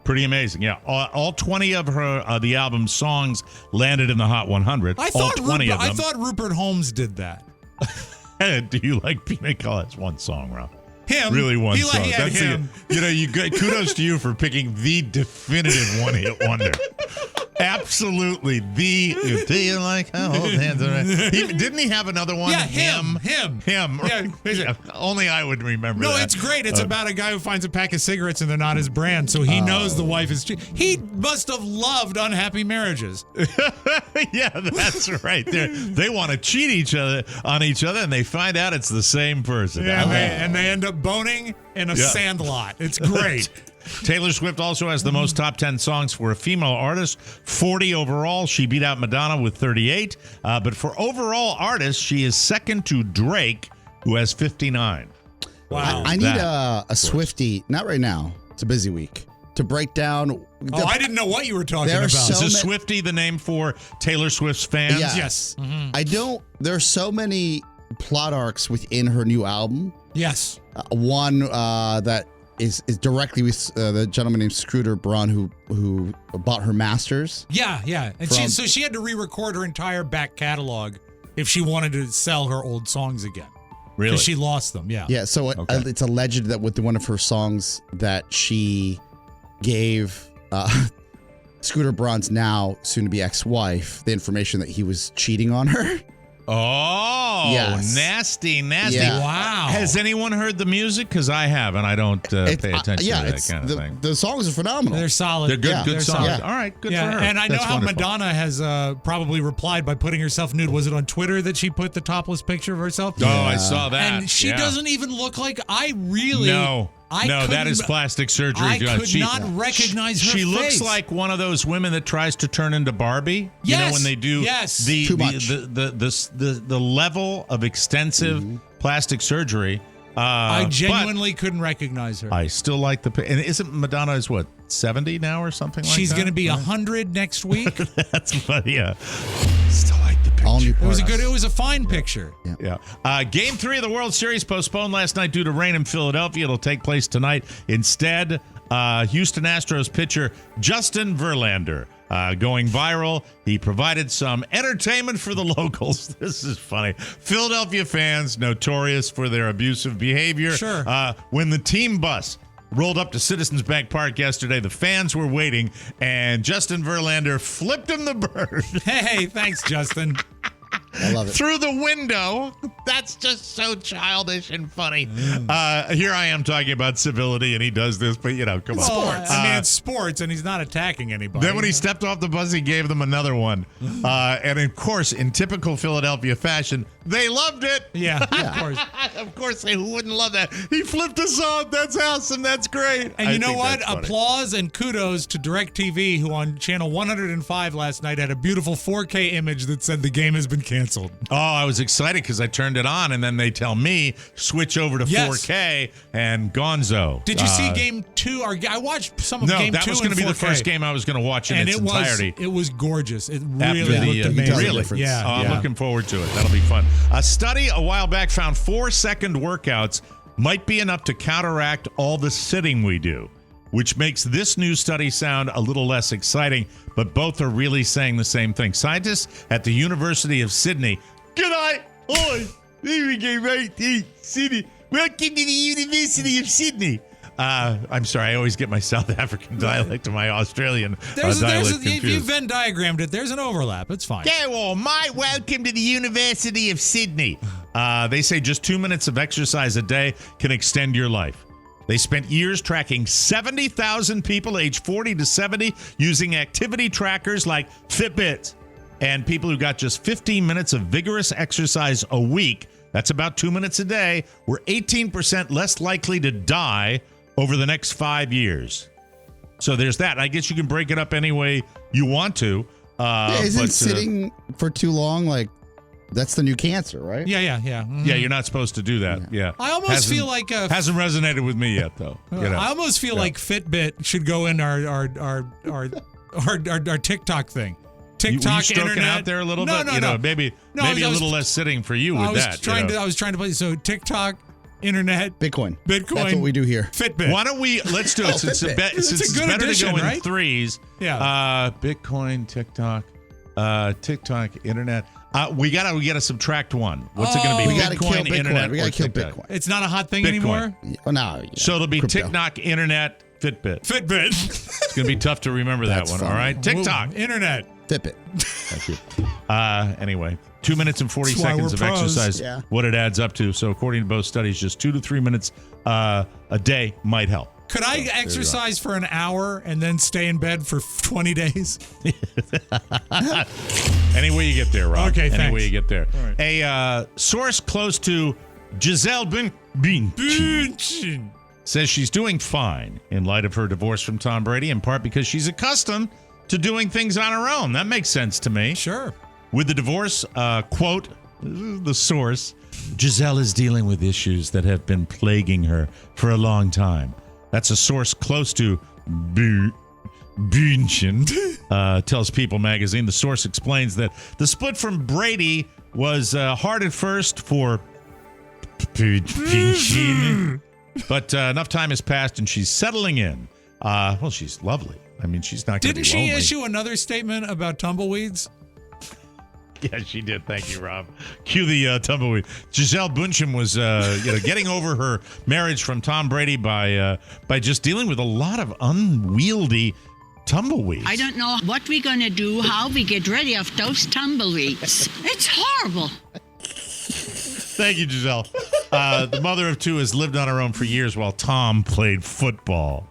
Pretty amazing. Yeah. All 20 of her the album's songs landed in the Hot 100. I all thought 20 of them. I thought Rupert Holmes did that. Do you like Pina Colada? It's one song, Rob. Him. Really one He song. had him. Kudos to you for picking the definitive one-hit wonder. Absolutely. Do you like how old hands are? Didn't he have another one? Yeah, him. Yeah, only I would remember No, that. it's great. It's about a guy who finds a pack of cigarettes and they're not his brand, so he knows the wife is cheating. He must have loved unhappy marriages. Yeah, that's right. They want to cheat on each other, and they find out it's the same person. Yeah, and they end up boning in a sandlot. It's great. Taylor Swift also has the most top 10 songs for a female artist, 40 overall. She beat out Madonna with 38. But for overall artists, she is second to Drake, who has 59. Wow. I need a Swiftie, not right now. It's a busy week, to break down. Oh, I didn't know what you were talking There are about. so Is a Swiftie the name for Taylor Swift's fans? Yeah. Yes. Mm-hmm. There's so many plot arcs within her new album. Yes. One that is directly with the gentleman named Scooter Braun who bought her masters. Yeah. And so she had to re-record her entire back catalog if she wanted to sell her old songs again. Really? Because she lost them, yeah. Yeah, so it's alleged that with one of her songs that she gave Scooter Braun's now soon-to-be ex-wife the information that he was cheating on her. Oh, Yes. nasty. Yeah. Wow. Wow. Has anyone heard the music? Because I haven't. I don't pay attention to that kind of thing. The songs are phenomenal. They're solid. They're good, good They're songs. solid. All right, good Yeah, for her. and I know That's how wonderful. Madonna has probably replied by putting herself nude. Was it on Twitter that she put the topless picture of herself? Oh, I saw that. And she Yeah. doesn't even look like I really. No, that couldn't- is plastic surgery. I could She- not recognize her She looks face. like one of those women that tries to turn into Barbie. You know Yes, when they do yes. the Too much. the level of extensive plastic surgery. I genuinely couldn't recognize her. But I still like the. And isn't Madonna is what 70 now or something like that? She's going to be 100 next week. That's funny. Yeah. Still like the picture. All new It was parts. it was a fine picture. Yeah. Game 3 of the World Series postponed last night due to rain in Philadelphia. It'll take place tonight. Instead, Houston Astros pitcher Justin Verlander going viral. He provided some entertainment for the locals. This is funny. Philadelphia fans notorious for their abusive behavior. Sure. When the team bus rolled up to Citizens Bank Park yesterday, the fans were waiting, and Justin Verlander flipped him the bird. Hey, thanks, Justin. I love it. Through the window. That's just so childish and funny. Here I am talking about civility, and he does this, but come on. Sports. I mean, it's sports, and he's not attacking anybody. Then when he stepped off the bus, he gave them another one. And of course, in typical Philadelphia fashion, they loved it. Yeah, of course. Of course, who wouldn't love that? He flipped us off. That's awesome. That's great. And I you know think what? that's funny. Applause and kudos to DirecTV, who on channel 105 last night had a beautiful 4K image that said the game has been canceled. Oh, I was excited because I turned it on, and then they tell me switch over to Yes. 4K and Gonzo. Did you see game 2? Or I watched some of No, game 2 that was going to be the 4K. first game I was going to watch in And its it was entirety. it was gorgeous. It After really the, looked amazing. tell the really? difference. Yeah, I'm looking forward to it. That'll be fun. A study a while back found 4-second workouts might be enough to counteract all the sitting we do, which makes this new study sound a little less exciting, but both are really saying the same thing. Scientists at the University of Sydney. G'day. Oi. Sydney. Welcome to the University of Sydney. I'm sorry, I always get my South African dialect and my Australian dialect if you confused. Venn diagrammed it, there's an overlap. It's fine. Yeah, well, welcome to the University of Sydney. They say just 2 minutes of exercise a day can extend your life. They spent years tracking 70,000 people aged 40 to 70 using activity trackers like Fitbit. And people who got just 15 minutes of vigorous exercise a week, that's about 2 minutes a day, were 18% less likely to die over the next 5 years. So there's that. I guess you can break it up any way you want to. Isn't but, sitting for too long that's the new cancer, right? Yeah. Mhm. Yeah, you're not supposed to do that. Yeah. I almost feel like hasn't resonated with me yet, though. I almost feel like Fitbit should go in our TikTok thing. TikTok, you stroking internet. out there a little No, bit. Maybe I a was- little less sitting for you with I was that. trying to play. So TikTok, internet, Bitcoin. Bitcoin. That's what we do here. Fitbit. Why don't we? Let's do it. Since Fitbit. since It's a it's good better addition, to go in right? threes. Yeah. Bitcoin, TikTok, internet. We gotta subtract one. What's it gonna be? We gotta kill Bitcoin. internet, We or gotta kill TikTok? Bitcoin. It's not a hot thing Bitcoin. anymore. Oh, no. So it'll be Crypto. TikTok, internet, Fitbit. Fitbit. It's gonna be tough to remember that That's one. funny. All right, TikTok. Internet. Fitbit. Thank you. Anyway, 2 minutes and 40 That's why seconds we're of pros. exercise, Yeah. what it adds up to. So according to both studies, just 2 to 3 minutes a day might help. Could I exercise for an hour and then stay in bed for 20 days? Any way you get there, Rob. Okay, Any thanks. way you get there. All right. A source close to Giselle Bündchen says she's doing fine in light of her divorce from Tom Brady, in part because she's accustomed to doing things on her own. That makes sense to me. Sure. With the divorce, quote, this is the source, Giselle is dealing with issues that have been plaguing her for a long time. That's a source close to Bündchen, tells People magazine. The source explains that the split from Brady was hard at first for Bündchen, but enough time has passed and she's settling in. Well, she's lovely. I mean, she's not going to be Didn't lonely. she issue another statement about tumbleweeds? Yeah, she did. Thank you, Rob. Cue the tumbleweed. Giselle Bündchen was, getting over her marriage from Tom Brady by just dealing with a lot of unwieldy tumbleweeds. I don't know what we're going to do, how we get rid of those tumbleweeds. It's horrible. Thank you, Giselle. The mother of two has lived on her own for years while Tom played football.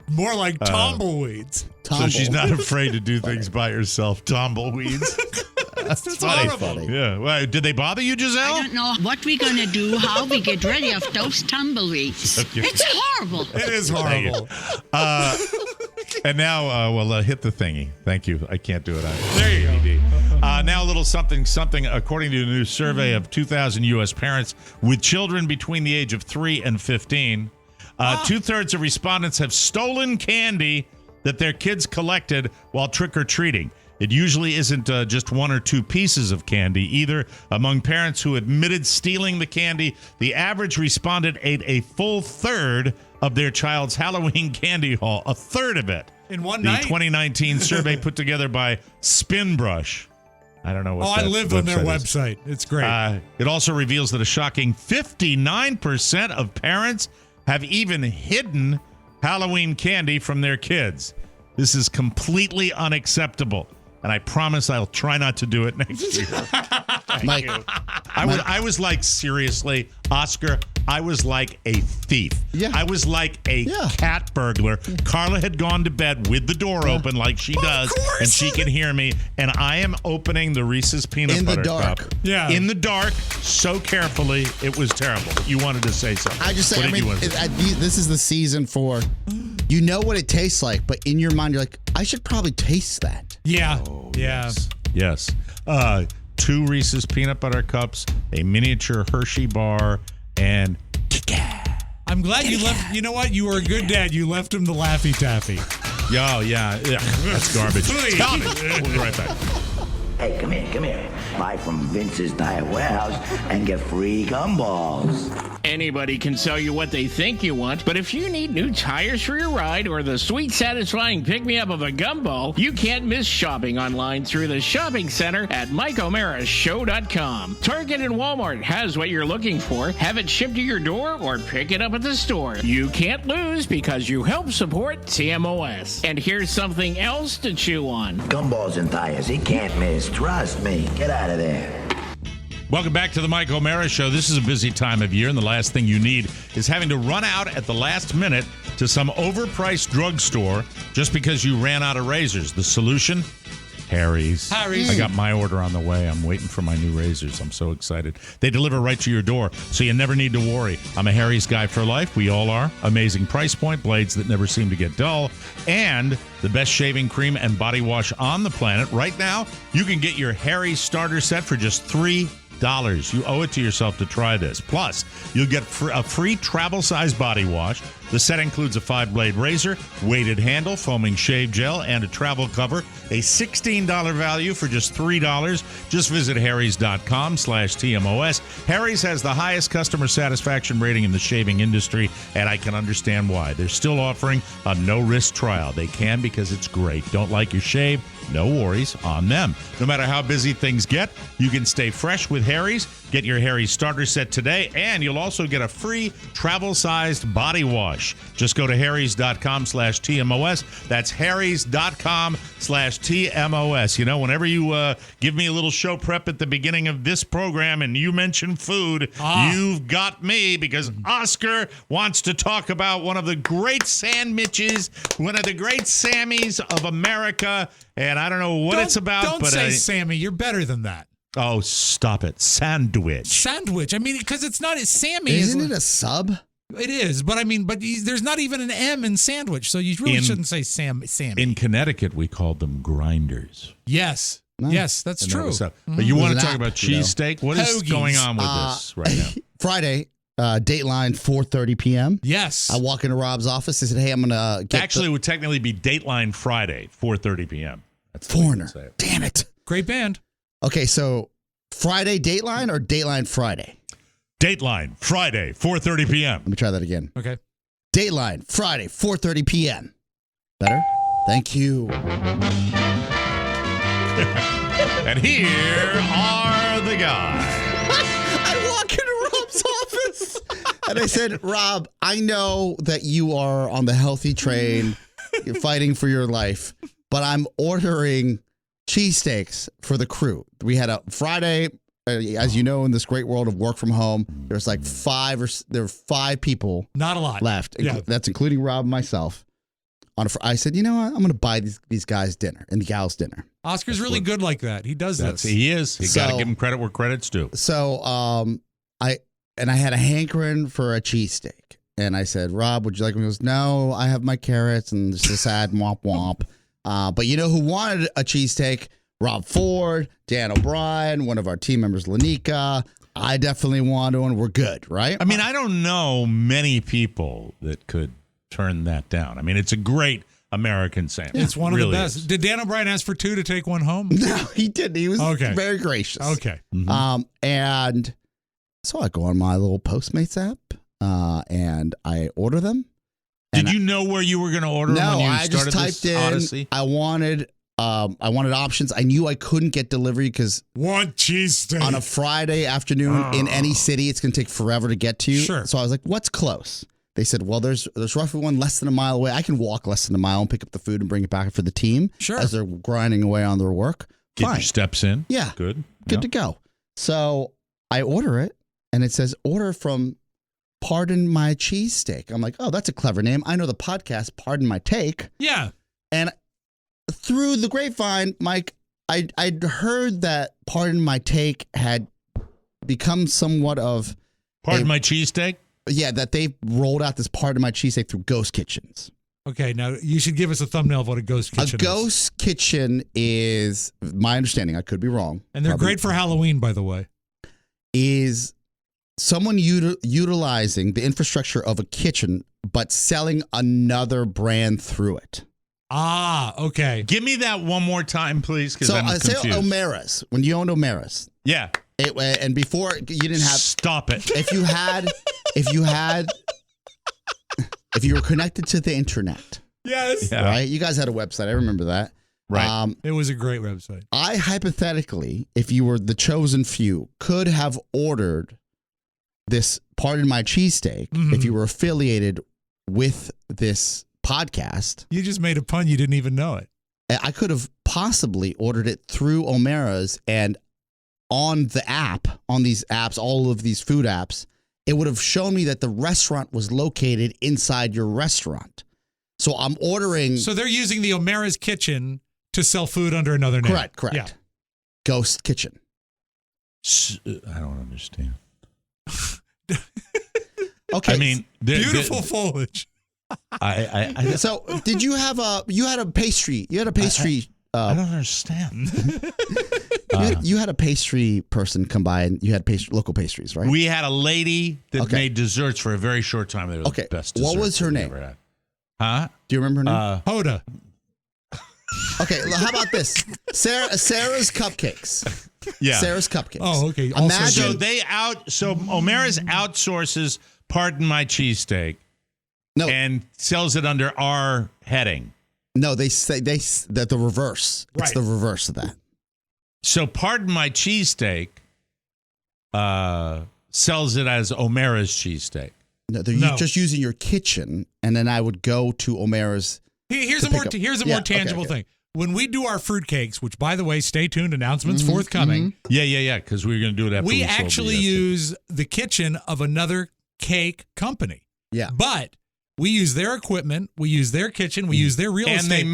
More like tumbleweeds. So she's not afraid to do things by herself. Tumbleweeds. That's funny. Yeah. Well, did they bother you, Giselle? I don't know what we're going to do, how we get rid of those tumbleweeds. It's horrible. It is horrible. And now, hit the thingy. Thank you. I can't do it. There you go. Now a little something. According to a new survey of 2,000 U.S. parents with children between the age of 3 and 15, 2/3 of respondents have stolen candy that their kids collected while trick-or-treating. It usually isn't just one or two pieces of candy either. Among parents who admitted stealing the candy, the average respondent ate a full third of their child's Halloween candy haul. A third of it. In one night? The 2019 survey put together by Spinbrush. I don't know what I lived on their website. It's great. It also reveals that a shocking 59% of parents have even hidden Halloween candy from their kids. This is completely unacceptable. And I promise I'll try not to do it next year. Thank you. I was like, seriously, Oscar, I was like a thief. Yeah. I was like a cat burglar. Yeah. Carla had gone to bed with the door open like she does, and she can hear me. And I am opening the Reese's peanut butter cup. Yeah. In the dark, so carefully. It was terrible. You wanted to say something. I just say, this is the season for, you know what it tastes like, but in your mind, you're like, I should probably taste that. Yeah. Oh, yes. 2 Reese's peanut butter cups, a miniature Hershey bar, and I'm glad you left. You know what? You were a good dad. You left him the Laffy Taffy. Yeah. That's garbage. Tommy, we'll be right back. Hey, come here. Buy from Vince's Tire Warehouse and get free gumballs. Anybody can sell you what they think you want, but if you need new tires for your ride or the sweet, satisfying pick-me-up of a gumball, you can't miss shopping online through the shopping center at MikeO'MaraShow.com. Target and Walmart has what you're looking for. Have it shipped to your door or pick it up at the store. You can't lose because you help support TMOS. And here's something else to chew on. Gumballs and tires, he can't miss. Trust me. Get out of there. Welcome back to the Mike O'Mara Show. This is a busy time of year, and the last thing you need is having to run out at the last minute to some overpriced drugstore just because you ran out of razors. The solution? Harry's. I got my order on the way. I'm waiting for my new razors. I'm so excited. They deliver right to your door, so you never need to worry. I'm a Harry's guy for life. We all are. Amazing price point, blades that never seem to get dull, and the best shaving cream and body wash on the planet. Right now, you can get your Harry's starter set for just $3. You owe it to yourself to try this. Plus, you'll get a free travel-size body wash. The set includes a 5-blade razor, weighted handle, foaming shave gel, and a travel cover. A $16 value for just $3. Just visit harrys.com/TMOS. Harry's has the highest customer satisfaction rating in the shaving industry, and I can understand why. They're still offering a no-risk trial. They can because it's great. Don't like your shave? No worries on them. No matter how busy things get, you can stay fresh with Harry's. Get your Harry's starter set today, and you'll also get a free travel-sized body wash. Just go to harrys.com/TMOS. That's harrys.com/TMOS. You know, whenever you give me a little show prep at the beginning of this program and you mention food, you've got me, because Oscar wants to talk about one of the great sandwiches, one of the great Sammys of America, and I don't know what it's about. Don't say Sammy. You're better than that. Oh, stop it. Sandwich. I mean, because it's not Sammy. Isn't it a sub? It is, but there's not even an M in sandwich, so you really shouldn't say Sammy. In Connecticut, we called them grinders. Yes. Nice. Yes, that's true. But you want to talk about cheesesteak? What is going on with this right now? Friday, Dateline, 4:30 p.m. Yes. I walk into Robb's office. I said, hey, I'm going to get Actually, it would technically be Dateline Friday, 4:30 p.m. That's Foreigner. Damn it. Great band. Okay, so Friday Dateline or Dateline Friday? Dateline Friday, 4:30 p.m. Let me try that again. Okay. Dateline Friday, 4:30 p.m. Better? Thank you. And here are the guys. I walk into Robb's office and I said, Robb, I know that you are on the healthy train. You're fighting for your life, but I'm ordering cheesesteaks for the crew. We had a Friday as you know, in this great world of work from home, there's like there are 5 people, not a lot left. Yeah. That's including Rob and myself. I said, you know what? I'm going to buy these guys dinner and the gals dinner. Oscar's really good like that. He does this. He is. You got to give him credit where credit's due. So I had a hankering for a cheesesteak. And I said, Rob, would you like one? He goes, no, I have my carrots and just a sad womp womp. But you know who wanted a cheesesteak? Rob Ford, Dan O'Brien, one of our team members, Lanika. I definitely want one. We're good, right? I mean, I don't know many people that could turn that down. I mean, it's a great American sandwich. It's one of really the best. is. Did Dan O'Brien ask for 2 to take 1 home? No, he didn't. He was Okay. very gracious. Okay. And so I go on my little Postmates app and I order them. Did you know where you were going to order them when you I started just typed this in. Odyssey? I wanted options. I knew I couldn't get delivery because one cheesesteak on a Friday afternoon in any city, it's going to take forever to get to you. Sure. So I was like, "What's close?" They said, "Well, there's roughly one less than a mile away. I can walk less than a mile and pick up the food and bring it back for the team as they're grinding away on their work." Get Fine. your steps in. Yeah. Good to go. So I order it, and it says order from Pardon My Cheesesteak. I'm like, oh, that's a clever name. I know the podcast, Pardon My Take. Yeah. And through the grapevine, Mike, I'd heard that Pardon My Take had become somewhat of Pardon My Cheesesteak? Yeah, that they rolled out this Pardon My Cheesesteak through ghost kitchens. Okay, now you should give us a thumbnail of what a ghost kitchen is. A ghost kitchen is, my understanding, I could be wrong. And they're great for Halloween, by the way. Is someone utilizing the infrastructure of a kitchen, but selling another brand through it. Ah, okay. Give me that one more time, please, because So I'm say confused. O'Mara's, when you owned O'Mara's. Yeah. And before you didn't have. Stop it. If you were connected to the internet. Yes. Yeah. Right? You guys had a website. I remember that. Right. It was a great website. I hypothetically, if you were the chosen few, could have ordered this Pardon My Cheesesteak if you were affiliated with this podcast. You just made a pun. You didn't even know it. I could have possibly ordered it through O'Mara's, and on the app, on these apps, all of these food apps, it would have shown me that the restaurant was located inside your restaurant. So I'm ordering. So they're using the O'Mara's kitchen to sell food under another name. Correct. Yeah. Ghost kitchen. I don't understand. Okay. I mean, beautiful foliage. So did you have you had a pastry? You had a pastry. I don't understand. You had a pastry person come by, and you had local pastries, right? We had a lady that made desserts for a very short time. They were the best desserts. What was her name? Huh? Do you remember her name? Hoda. Okay, how about this? Sarah's Cupcakes. Yeah. Sarah's Cupcakes. Oh, okay. Imagine. So O'Mara's outsources Pardon My Cheesesteak. No. And sells it under our heading. No, they say that the reverse. It's Right. the reverse of that. So Pardon My Cheesesteak sells it as O'Mara's Cheesesteak. No, they're just using your kitchen, and then I would go to O'Mara's. Here's a more tangible thing. When we do our fruitcakes, which, by the way, stay tuned, announcements forthcoming. Yeah, because we were going to do it after We sold actually the use the kitchen of another cake company. Yeah. But we use their equipment, we use their kitchen, we use their real estate. And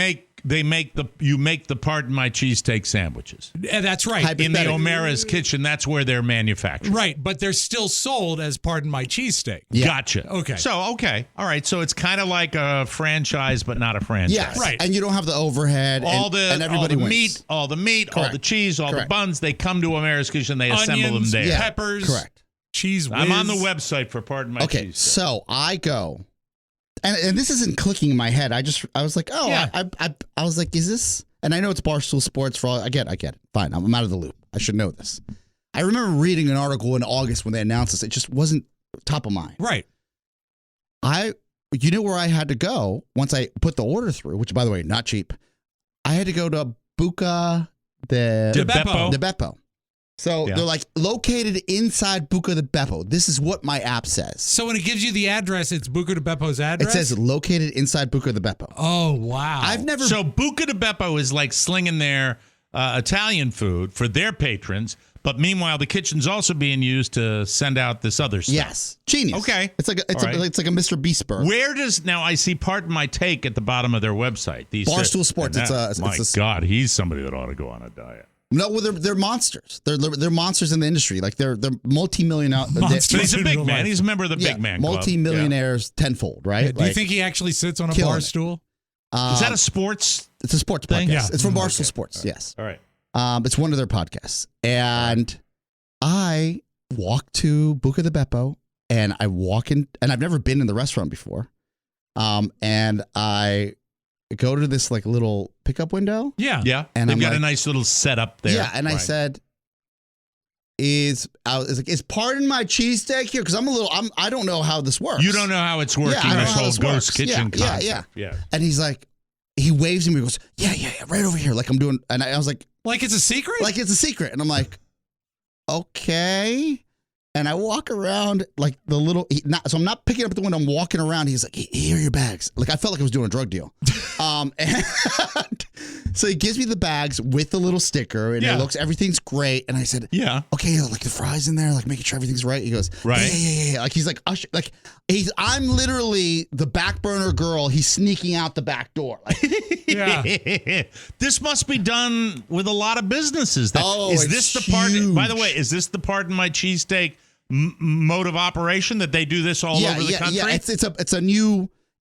you make the Pardon My Cheesesteak sandwiches. That's right. In the O'Mara's kitchen, that's where they're manufactured. Right, but they're still sold as Pardon My Cheesesteak. Yeah. Gotcha. Okay. So, all right. So it's kind of like a franchise, but not a franchise. Yes. Right. And you don't have the overhead. and everybody wins. meat, all the Correct. cheese, all the buns, they come to O'Mara's kitchen, they assemble them Onions, there. peppers, Correct. cheese whiz. I'm on the website for Pardon My Okay, Cheesesteak. so I go. And this isn't clicking in my head. I was like, oh, Yeah. I was like, is this? And I know it's Barstool Sports for all. I get it. Fine. I'm out of the loop. I should know this. I remember reading an article in August when they announced this. It just wasn't top of mind. Right. You know where I had to go once I put the order through, which, by the way, not cheap. I had to go to Buca de Beppo. So they're like located inside Buca de Beppo. This is what my app says. So when it gives you the address, it's Buca de Beppo's address? It says located inside Buca de Beppo. Oh, wow. So Buca de Beppo is like slinging their Italian food for their patrons, But meanwhile, the kitchen's also being used to send out this other stuff. Yes, genius. Okay, it's like a Mr. Beast burger. Where does now I see Pardon My Take at the bottom of their website? These Barstool Sports. God, he's somebody that ought to go on a diet. No, well, they're monsters. They're monsters in the industry. Like they're multi-millionaire. He's a big man. He's a member of the big man club. Multi-millionaires tenfold, right? Yeah, do you think he actually sits on a bar stool? Is that a sports? It's a sports thing? podcast. Yeah. It's from Barstool Sports. Yes. All right. It's one of their podcasts, and I walk to Buca di Beppo, and I walk in, and I've never been in the restaurant before, and I go to this like little pickup window. Yeah. And they've I'm got like, a nice little setup there. Yeah, and I said, "Is Pardon My cheesesteak here?" Because I don't know how this works. You don't know how it's working. Yeah, This whole ghost kitchen concept. Yeah. And he's like, he waves at me. He goes, "Yeah, right over here." Like I'm doing, and I was like it's a secret. Like it's a secret, and I'm like, okay. And I walk around like the little, so I'm not picking up at the window. I'm walking around. He's like, "Here are your bags." Like I felt like I was doing a drug deal. And so he gives me the bags with the little sticker, and it looks, everything's great. And I said, "Yeah, okay, like the fries in there, like making sure everything's right." He goes, "Right, yeah." Like he's like, I'm literally the back burner girl. He's sneaking out the back door. Like, This must be done with a lot of businesses. Is this the part? By the way, is this the Pardon My Cheesesteak mode of operation that they do this all over the country? Yeah,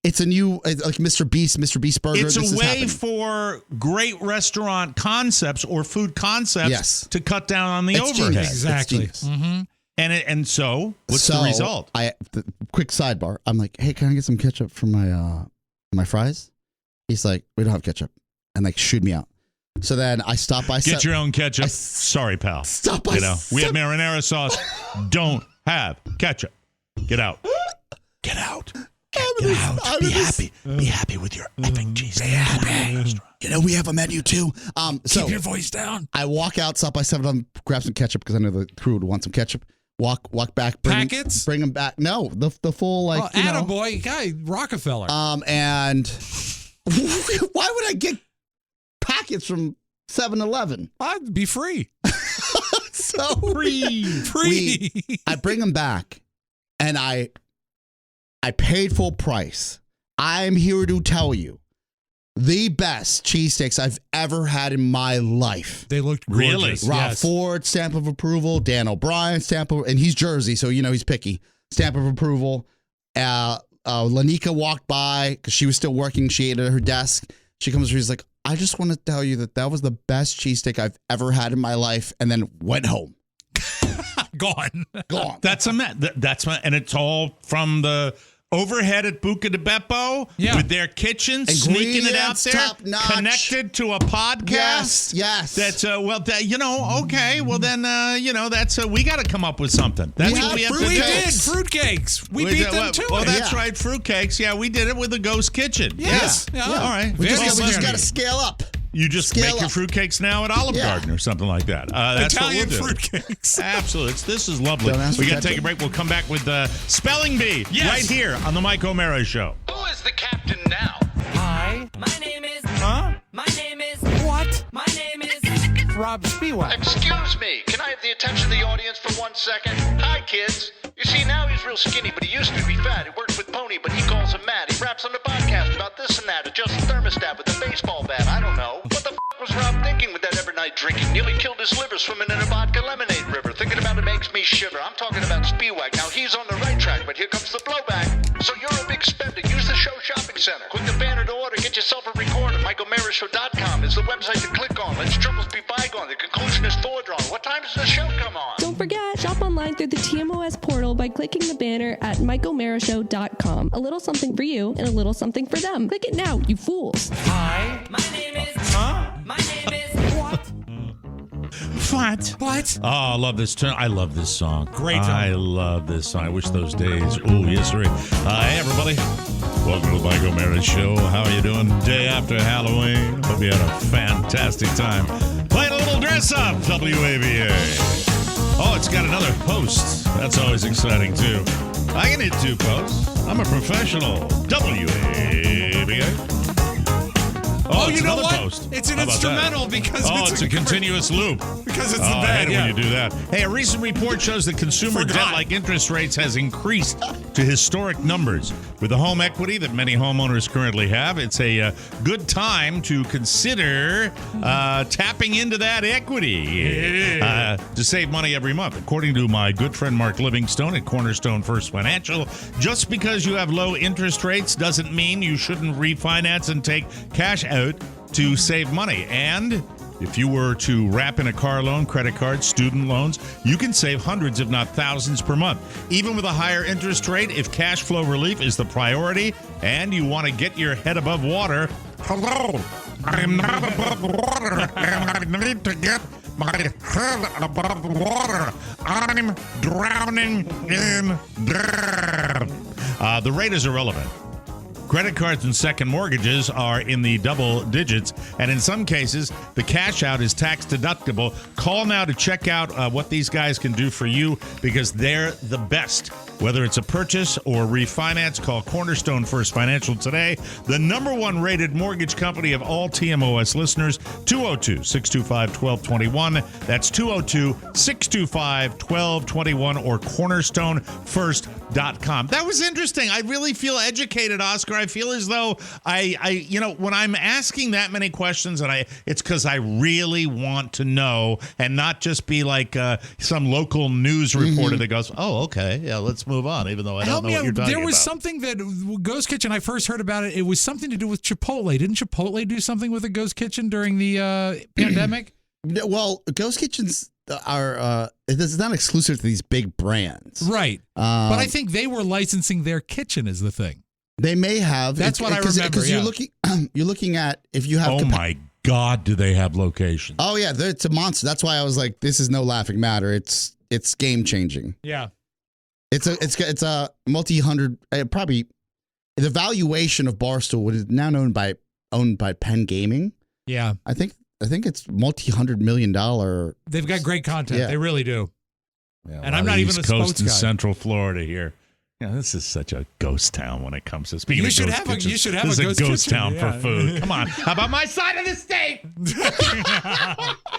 it's a new like Mr. Beast burger. It's a way for great restaurant concepts or food concepts to cut down on the overhead. Genius. Exactly. Mm-hmm. And so what's the result? Quick sidebar. I'm like, "Hey, can I get some ketchup for my fries?" He's like, "We don't have ketchup," and like shoot me out. So then I stop by. Get your own ketchup. Sorry, pal. Stop by. We have marinara sauce. Don't have ketchup. Get out. Get out. Get out. Be happy. Be happy with your effing cheese. Be happy. We have a menu too. So keep your voice down. I walk out, stop by 7-Eleven, grab some ketchup because I know the crew would want some ketchup. Walk back. Packets? Bring them back. No, the full like. Attaboy, guy Rockefeller. And why would I get packets from 7-Eleven? I'd be free. So free. I bring them back, and I paid full price. I'm here to tell you, the best cheesesteaks I've ever had in my life. They looked gorgeous. Rob Ford, stamp of approval. Dan O'Brien, and he's Jersey, so he's picky. Stamp of approval. Lanika walked by because she was still working. She ate at her desk. She comes, she's like, "I just want to tell you that was the best cheesesteak I've ever had in my life," and then went home. Gone. That's and it's all from the overhead at Buca di Beppo with their kitchen, sneaking it out there, connected to a podcast. Yes. That's okay. Well then, that's we got to come up with something. That's what we have to do. We did fruitcakes. We beat them to it. Oh, that's right, fruitcakes. Yeah, we did it with the ghost kitchen. Yes. Yeah. All right. We just got to scale up. You just make your fruitcakes now at Olive Garden or something like that. That's Italian what we'll do. fruitcakes. Absolutely. This is lovely. We got to take a break. We'll come back with Spelling Bee right here on the Mike O'Mara Show. Who is the captain now? Hi. My name is. Huh? My name is. What? My name is. Rob Spiewak. Excuse me. Can I have the attention of the audience for 1 second? Hi, kids. You see, now he's real skinny, but he used to be fat. He works with Pony, but he calls him Matt. He raps on the podcast about this and that. Adjusts the thermostat with a baseball bat. I don't know. What the was Rob thinking with that evernight drinking? Nearly killed his liver swimming in a vodka lemonade river. Thinking about it makes me shiver. I'm talking about Spiewak. Now he's on the right track, but here comes the blowback. So you're a big spender. Use the show shopping center. Click the banner to order. Get yourself a recorder. MikeO'MaraShow.com is the website to click on. Let's troubles be bygone. The conclusion is foredrawn. What time does the show come on? Don't forget, shop online through the TMOS portal by clicking the banner at MikeO'MaraShow.com. A little something for you and a little something for them. Click it now, you fools. Hi. My name is. Huh? My name is. What? What? Oh, I love this tune. I love this song. Great song. I love this song. I wish those days. Oh, yes, sir. Hey, everybody. Welcome to the Mike O'Mara Show. How are you doing? Day after Halloween. Hope you had a fantastic time. Playing a little dress up, WAVA. Oh, it's got another post. That's always exciting, too. I can hit 2 posts. I'm a professional. WAVA. Oh, it's you know another what? post. It's an How about instrumental that? because it's a continuous loop. Because it's I the bed. hate it Yeah. when you do that. Hey, a recent report shows that consumer debt-like interest rates has increased to historic numbers. With the home equity that many homeowners currently have, it's a good time to consider tapping into that equity to save money every month. According to my good friend Mark Livingstone at Cornerstone First Financial, just because you have low interest rates doesn't mean you shouldn't refinance and take cash out to save money. And if you were to wrap in a car loan, credit card, student loans, you can save hundreds, if not thousands, per month. Even with a higher interest rate, if cash flow relief is the priority and you want to get your head above water, hello, I'm not above water and I need to get my head above water. I'm drowning in debt. The rate is irrelevant. Credit cards and second mortgages are in the double digits, and in some cases, the cash out is tax deductible. Call now to check out what these guys can do for you, because they're the best. Whether it's a purchase or refinance, call Cornerstone First Financial today, the #1 rated mortgage company of all TMOS listeners. 202-625-1221. That's 202-625-1221 or cornerstonefirst.com. That was interesting. I really feel educated, Oscar. I feel as though I when I'm asking that many questions, and it's because I really want to know and not just be like some local news reporter that goes, oh, okay, yeah, let's move on, even though I don't know what you're talking about. There was something that Ghost Kitchen, I first heard about it. It was something to do with Chipotle. Didn't Chipotle do something with a Ghost Kitchen during the pandemic? Well, Ghost Kitchens are it's not exclusive to these big brands, right? But I think they were licensing their kitchen is the thing. They may have. That's what I remember. Because you're looking at if you have. Oh my God, do they have locations? Oh yeah, it's a monster. That's why I was like, this is no laughing matter. It's game changing. Yeah. It's a multi-hundred, probably the valuation of Barstool, what is now owned by Penn Gaming. Yeah, I think it's multi-$100 million. They've got great content. Yeah. They really do. Yeah, and I'm not even a East sports Coast and guy. Central Florida here. Yeah, this is such a ghost town when it comes to speaking You of should ghost have kitchens. you should have this a is ghost kitchen. town for food. Come on, how about my side of the state?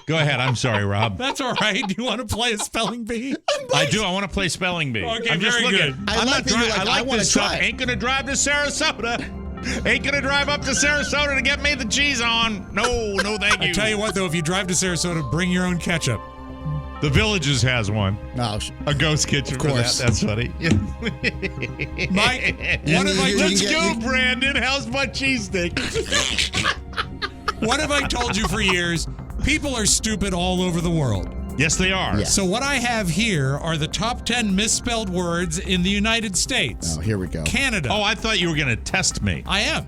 Go ahead. I'm sorry, Rob. That's all right. Do you want to play a spelling bee? I do. I want to play spelling bee. Okay, I'm just very looking. good. I like this stuff. try it. Ain't gonna drive to Sarasota. Ain't gonna drive up to Sarasota to get me the cheese on. No, thank you. I tell you what, though, if you drive to Sarasota, bring your own ketchup. The Villages has one. No, a ghost kitchen. Of course, that's funny. Mike, what have I? Let's go, Brandon. How's my cheesesteak? What have I told you for years? People are stupid all over the world. Yes, they are. Yeah. So what I have here are the top 10 misspelled words in the United States. Oh, here we go. Canada. Oh, I thought you were going to test me. I am.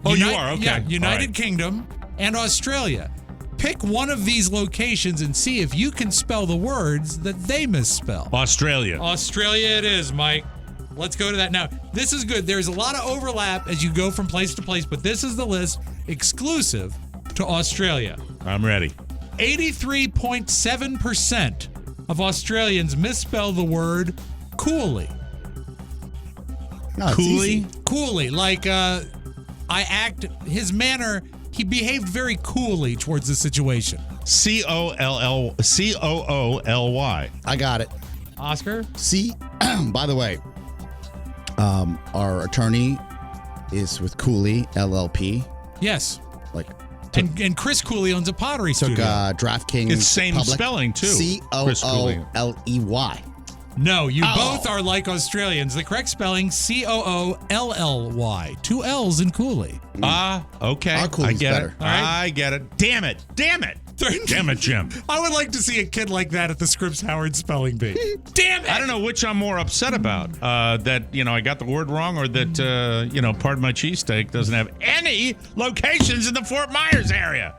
Oh, you are? Okay. Yeah, United All right. Kingdom and Australia. Pick one of these locations and see if you can spell the words that they misspell. Australia. Australia it is, Mike. Let's go to that. Now, this is good. There's a lot of overlap as you go from place to place, but this is the list exclusive to Australia. I'm ready. 83.7% of Australians misspell the word coolly. No, it's Coolly? easy. Coolly, like his manner, he behaved very coolly towards the situation. Coolly. I got it. Oscar? By the way, our attorney is with Cooley LLP. Yes. Like And Chris Cooley owns a pottery took studio. DraftKings. It's same Public, spelling, too. Chris Cooley. Cooley. No, you both are like Australians. The correct spelling, Coolly. 2 L's in Cooley. Okay. Our Cooley's I get better. it. I get it. Damn it. Damn it, Jim. I would like to see a kid like that at the Scripps Howard spelling bee. Damn it! I don't know which I'm more upset about. That, I got the word wrong, or that, pardon my cheesesteak doesn't have any locations in the Fort Myers area.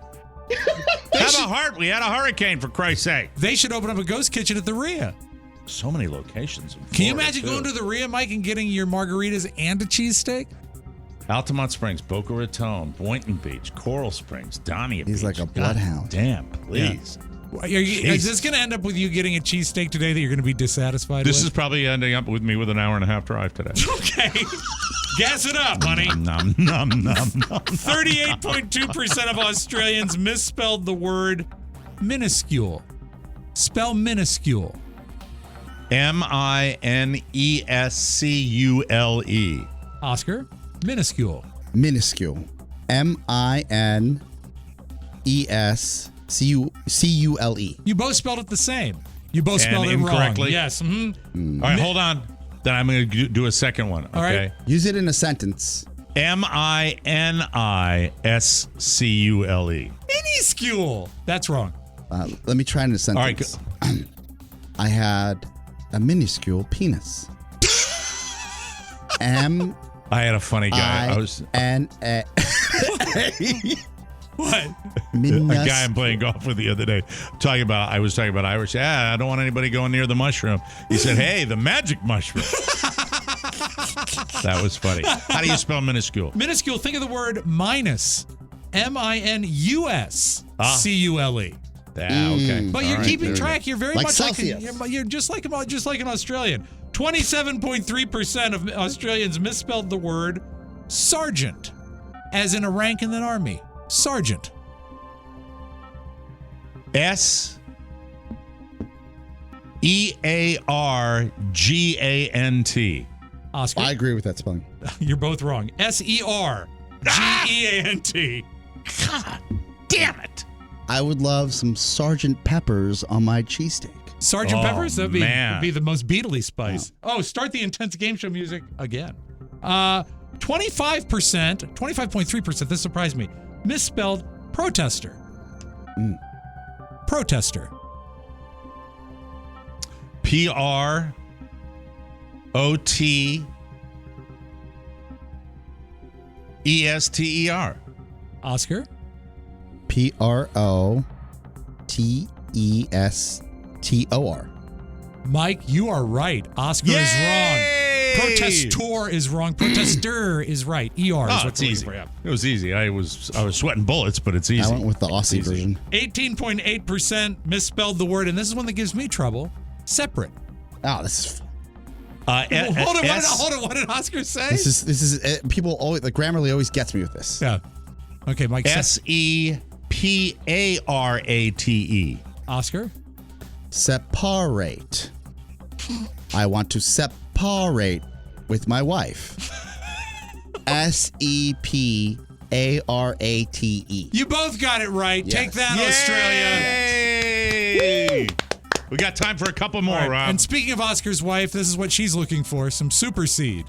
Have a heart. We had a hurricane, for Christ's sake. They should open up a ghost kitchen at the Rhea. So many locations. Can you imagine going to the Rhea, Mike, and getting your margaritas and a cheesesteak? Altamont Springs, Boca Raton, Boynton Beach, Coral Springs, Donnie He's Beach. like a bloodhound. Damn, please. Yeah. Is this going to end up with you getting a cheesesteak today that you're going to be dissatisfied with? This is probably ending up with me with an hour and a half drive today. Okay. Gas it up, honey. Nom, nom, nom, nom. 38.2% of Australians misspelled the word minuscule. Spell minuscule. Minescule. Oscar, minuscule. Minuscule. Minescule. You both spelled it the same. You both spelled it incorrectly? wrong. Yes. Mm-hmm. All right, hold on. Then I'm going to do a second one. Okay. All right. Use it in a sentence. Miniscule. Minuscule. That's wrong. Let me try it in a sentence. All right. I had a minuscule penis. I had a funny guy. What? A guy I'm playing golf with the other day. I was talking about Irish. I don't want anybody going near the mushroom. He said, "Hey, the magic mushroom." That was funny. How do you spell minuscule? Minuscule. Think of the word minus. MINUSCULE. Okay. But you're keeping track. You're very Like much Celsius. you're just like an Australian. 27.3% of Australians misspelled the word sergeant, as in a rank in the army. Sergeant. SEARGANT. Oscar. I agree with that spelling. You're both wrong. SERGEANT. God damn it. I would love some Sergeant Peppers on my cheesesteak. Sergeant Peppers? That'd man. be the most Beatley spice. Oh, start the intense game show music again. 25.3%, this surprised me, misspelled protester. Protester. PROTESTER. Oscar? PROTESTOR. Mike, you are right. Oscar is wrong. Protestor is wrong. Protester is right. ER is what's it's easy. It was easy. I was sweating bullets, but it's easy. I went with the Aussie version. 18.8% misspelled the word, and this is one that gives me trouble. Separate. Oh, this is. Hold on. What did Oscar say? This is people always, like, Grammarly always gets me with this. Yeah. Okay, Mike. SEPARATE. Oscar? Separate. I want to separate with my wife. SEPARATE. You both got it right. Yes. Take that, Australia. We got time for a couple more, right. Rob. And speaking of Oscar's wife, this is what she's looking for, some supersede.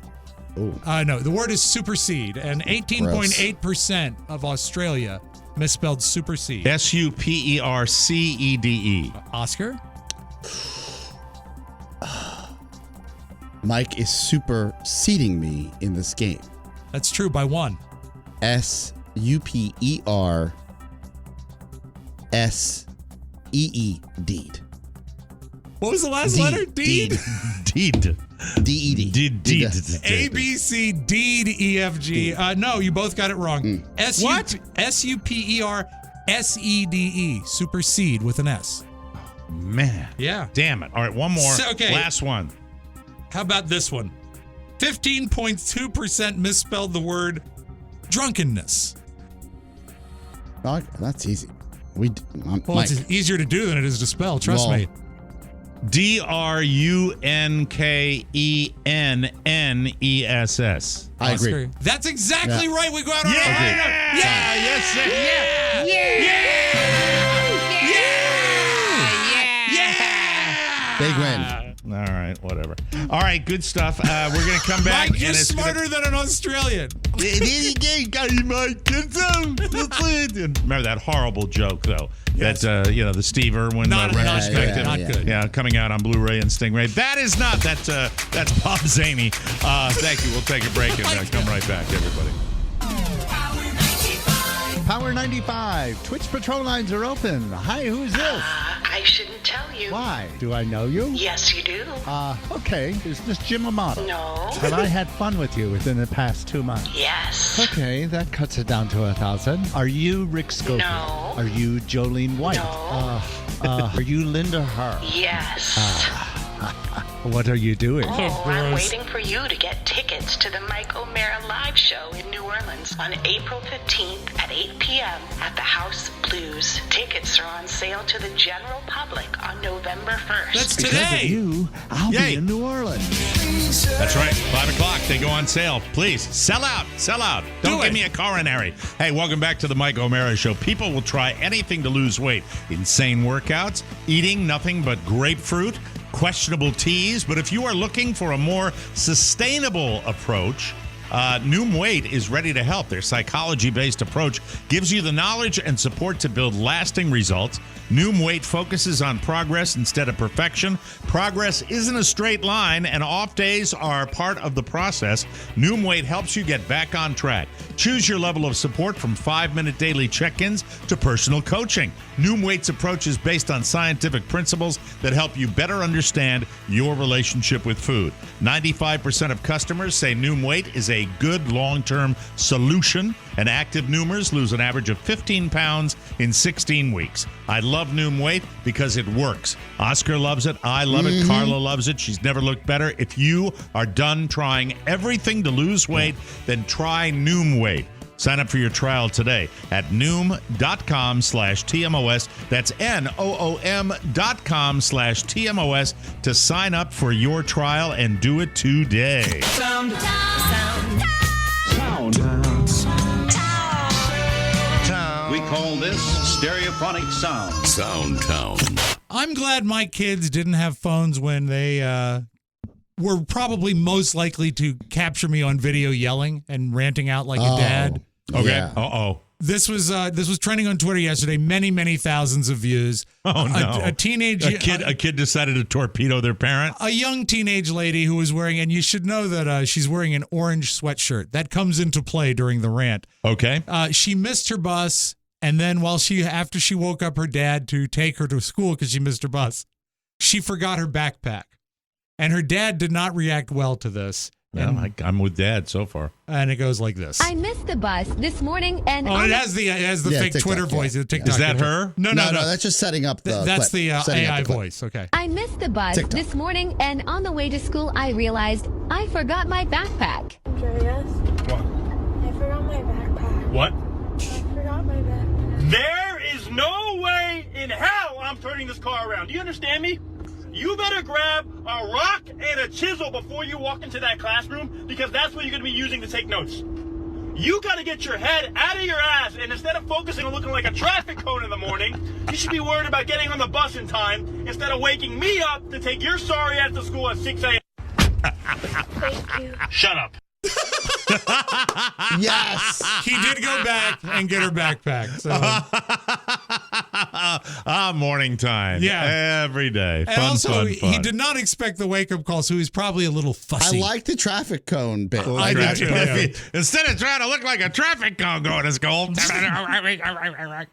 No, the word is supersede, and 18.8% of Australia misspelled supersede. SUPERCEDE. Oscar? Mike is superseding me in this game. That's true, by one. SUPERSEED. What was the last letter? Deed. Deed. DED. A, B, C, D, E, F, G. No, you both got it wrong. What? SUPERSEDE. Supersede with an S. Man. Yeah. Damn it. All right, one more. Okay. Last one. How about this one? 15.2% misspelled the word drunkenness. Oh, that's easy. Well, Mike. it's easier to do than it is to spell. Trust me. DRUNKENNESS. I agree. That's exactly right. We go out on Yeah. a Yes, sir. Big win. All right, whatever. All right, good stuff. We're going to come back. Mike, you're smarter than an Australian. Remember that horrible joke, though? Yes. That, the Steve Irwin retrospective. Not good. Yeah, coming out on Blu-ray and Stingray. That is not. That's Bob Zaney. Thank you. We'll take a break and come right back, everybody. Power 95. Twitch patrol lines are open. Hi, who's this? I shouldn't tell you. Why? Do I know you? Yes, you do. Okay. Is this Jim Amato? No. Have I had fun with you within the past 2 months? Yes. Okay, that cuts it down to 1,000. Are you Rick Schofield? No. Are you Jolene White? No. Are you Linda Hart? Yes. What are you doing? Oh, I'm waiting for you to get tickets to the Mike O'Mara live show in New Orleans on April 15th at 8 p.m. at the House of Blues. Tickets are on sale to the general public on November 1st. That's Because today. of you, I'll Yay. be in New Orleans. That's right. 5 o'clock. They go on sale. Please, sell out. Sell out. Don't give me a coronary. Hey, welcome back to the Mike O'Mara Show. People will try anything to lose weight. Insane workouts, eating nothing but grapefruit, questionable teas. But if you are looking for a more sustainable approach, Noom Weight is ready to help. Their psychology-based approach gives you the knowledge and support to build lasting results. Noom Weight focuses on progress instead of perfection. Progress isn't a straight line, and off days are part of the process. Noom Weight helps you get back on track. Choose your level of support from 5-minute daily check-ins to personal coaching. Noom Weight's approach is based on scientific principles that help you better understand your relationship with food. 95% of customers say Noom Weight is a good long-term solution, and active Noomers lose an average of 15 pounds in 16 weeks. I love Noom Weight because it works. Oscar loves it. I love it. Carla loves it. She's never looked better. If you are done trying everything to lose weight, then try Noom Weight. Sign up for your trial today at Noom.com/TMOS. That's NOOM.com/TMOS to sign up for your trial and do it today. Sound. We call this stereophonic sound. Soundtown. I'm glad my kids didn't have phones when they were probably most likely to capture me on video yelling and ranting out like a dad. Okay. Yeah. Uh-oh. This was trending on Twitter yesterday. Many thousands of views. Oh, no. A teenage A kid decided to torpedo their parent? A young teenage lady who was wearing, and you should know that she's wearing an orange sweatshirt. That comes into play during the rant. Okay. She missed her bus, and then after she woke up her dad to take her to school because she missed her bus, she forgot her backpack. And her dad did not react well to this. Well, I'm with Dad so far. And it goes like this. I missed the bus this morning, and it has the fake TikTok, Twitter voice. The TikTok. Is that her? No. That's just setting up the That's clip. the Setting up AI the clip. voice. Okay. I missed the bus TikTok. this morning, and on the way to school, I realized I forgot my backpack. Andreas? What? I forgot my backpack. What? I forgot my backpack. There is no way in hell I'm turning this car around. Do you understand me? You better grab a rock and a chisel before you walk into that classroom, because that's what you're going to be using to take notes. You got to get your head out of your ass, and instead of focusing on looking like a traffic cone in the morning, you should be worried about getting on the bus in time instead of waking me up to take your sorry ass to school at 6 a.m. Thank you. Shut up. Yes. He did go back and get her backpack. So. Morning time. Yeah. Every day. And Fun, also, fun. he did not expect the wake-up call, so he's probably a little fussy. I like the traffic cone bit. I do too. Yeah. Instead of trying to look like a traffic cone going to school.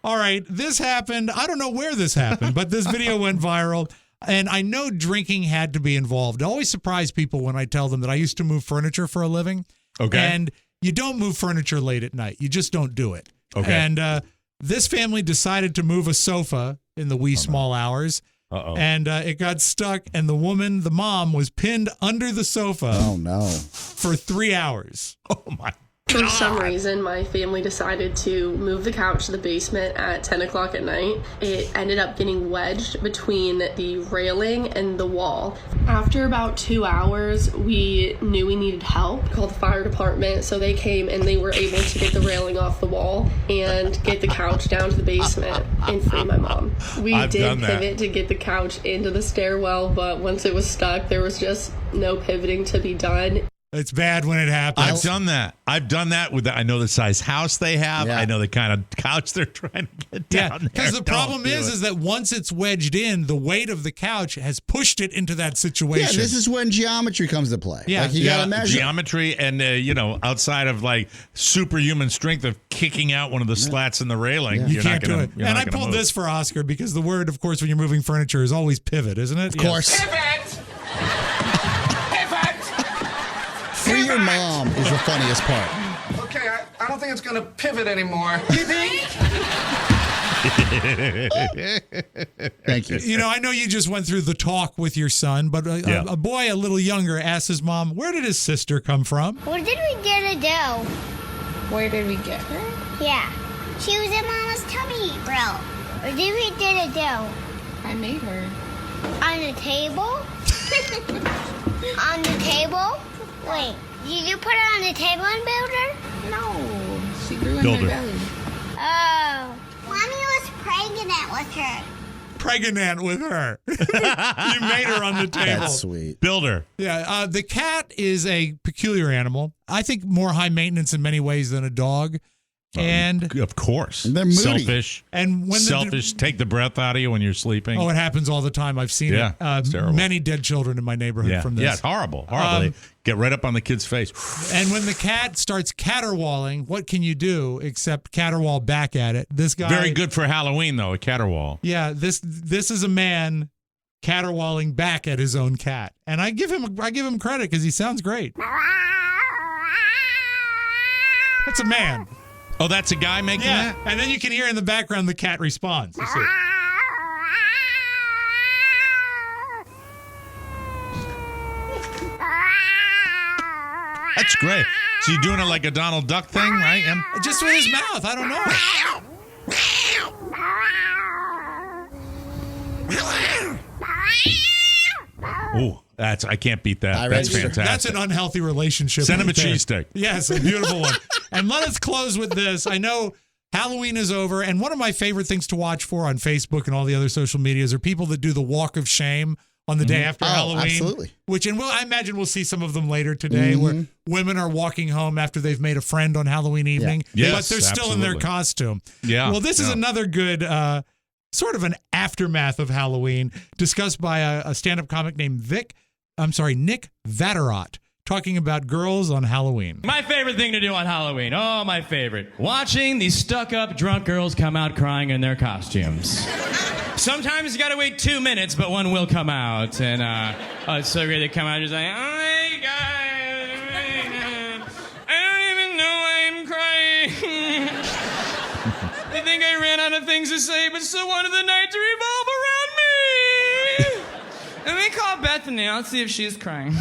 All right, this happened. I don't know where this happened, but this video went viral. And I know drinking had to be involved. I always surprise people when I tell them that I used to move furniture for a living. Okay. And you don't move furniture late at night. You just don't do it. Okay. And this family decided to move a sofa in the wee small hours. Uh-oh. And it got stuck, and the mom, was pinned under the sofa. Oh, no. For 3 hours. Oh, my For some reason, my family decided to move the couch to the basement at 10 o'clock at night. It ended up getting wedged between the railing and the wall. After about 2 hours, we knew we needed help. Called the fire department, so they came and they were able to get the railing off the wall and get the couch down to the basement and free my mom. We did pivot to get the couch into the stairwell, but once it was stuck, there was just no pivoting to be done. It's bad when it happens. I've done that. I know the size house they have. Yeah. I know the kind of couch they're trying to get down there. Because the problem is that once it's wedged in, the weight of the couch has pushed it into that situation. Yeah, this is when geometry comes to play. Yeah. Like you got to measure. Geometry and, outside of like superhuman strength of kicking out one of the slats in the railing. You can't do it. And I pulled this for Oscar because the word, of course, when you're moving furniture is always pivot, isn't it? Of course. Free your mom is the funniest part. Okay, I don't think it's going to pivot anymore. You think? Thank you. You know, I know you just went through the talk with your son, but a boy a little younger asked his mom, where did his sister come from? What did we get to do? Where did we get her? Yeah. She was in Mama's tummy, bro. What did we get to do? I made her. On the table? On the table? Wait, did you put her on the table and build her? No, she grew in Build my her. belly. Oh. Mommy was pregnant with her. Pregnant with her. You made her on the table. That's sweet. Builder. Yeah, the cat is a peculiar animal. I think more high maintenance in many ways than a dog. And of course, they're moody. Selfish. And when selfish, take the breath out of you when you're sleeping. Oh, it happens all the time. I've seen Yeah, it. it's terrible. Many dead children in my neighborhood from this. Yeah, it's horrible. They get right up on the kid's face. And when the cat starts caterwauling, what can you do except caterwaul back at it? This guy, Very good for Halloween, though, a caterwaul. Yeah, this is a man caterwauling back at his own cat, and I give him credit because he sounds great. That's a man. Oh, that's a guy making that? And then you can hear in the background the cat responds. You see. That's great. So you're doing it like a Donald Duck thing, right? Just with his mouth. I don't know. Ooh, I can't beat that. That's fantastic. That's an unhealthy relationship. Send him a right there. cheese stick. Yes, a beautiful one. And let us close with this. I know Halloween is over, and one of my favorite things to watch for on Facebook and all the other social medias are people that do the walk of shame on the day after Halloween. Absolutely. I imagine we'll see some of them later today where women are walking home after they've made a friend on Halloween evening, but they're still in their costume. Yeah. Well, this is another good sort of an aftermath of Halloween discussed by a stand-up comic named Nick Vatterott, talking about girls on Halloween. My favorite thing to do on Halloween. Oh, my favorite. Watching these stuck-up drunk girls come out crying in their costumes. Sometimes you gotta wait 2 minutes, but one will come out. And it's so great they come out just like, oh my God, I don't even know why I'm crying. I think I ran out of things to say, but still wanted the night to revolve around me. Let me call Bethany. I'll see if she's crying.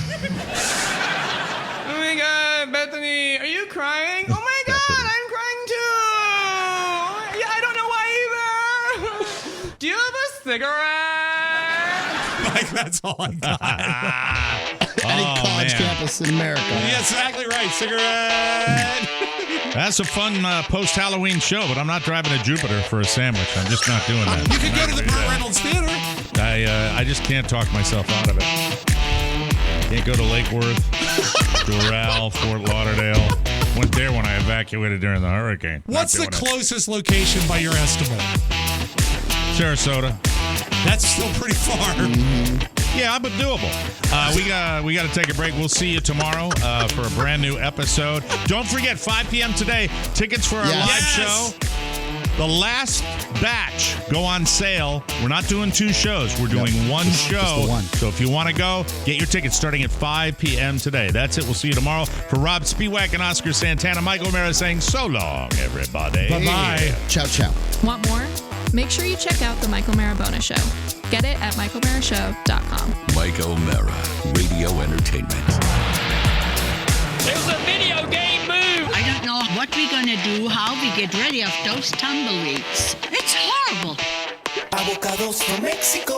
Oh my God, Bethany, are you crying? Oh my God, I'm crying too. Yeah, I don't know why either. Do you have a cigarette? Like, that's all I got. Any college campus in America. Yeah, exactly right. Cigarette. That's a fun post-Halloween show, but I'm not driving to Jupiter for a sandwich. I'm just not doing that. You could go to the Burt Reynolds Theater. I just can't talk myself out of it. Can't go to Lake Worth, Doral, Fort Lauderdale. Went there when I evacuated during the hurricane. What's the closest location by your estimate? Sarasota. That's still pretty far. Yeah, but doable. We got to take a break. We'll see you tomorrow for a brand new episode. Don't forget, 5 p.m. today, tickets for our live show. The last batch go on sale. We're not doing 2 shows. We're doing one show. Just the one. So if you want to go, get your tickets starting at 5 p.m. today. That's it. We'll see you tomorrow. For Rob Spiewak and Oscar Santana, Mike O'Mara saying so long, everybody. Bye-bye. Ciao, ciao. Want more? Make sure you check out the Mike O'Mara Bonus Show. Get it at MikeO'MaraShow.com. Mike O'Mara, Radio Entertainment. There's a video game move. I don't know what we're gonna do, how we get ready of those tumbleweeds. It's horrible. Avocados from Mexico.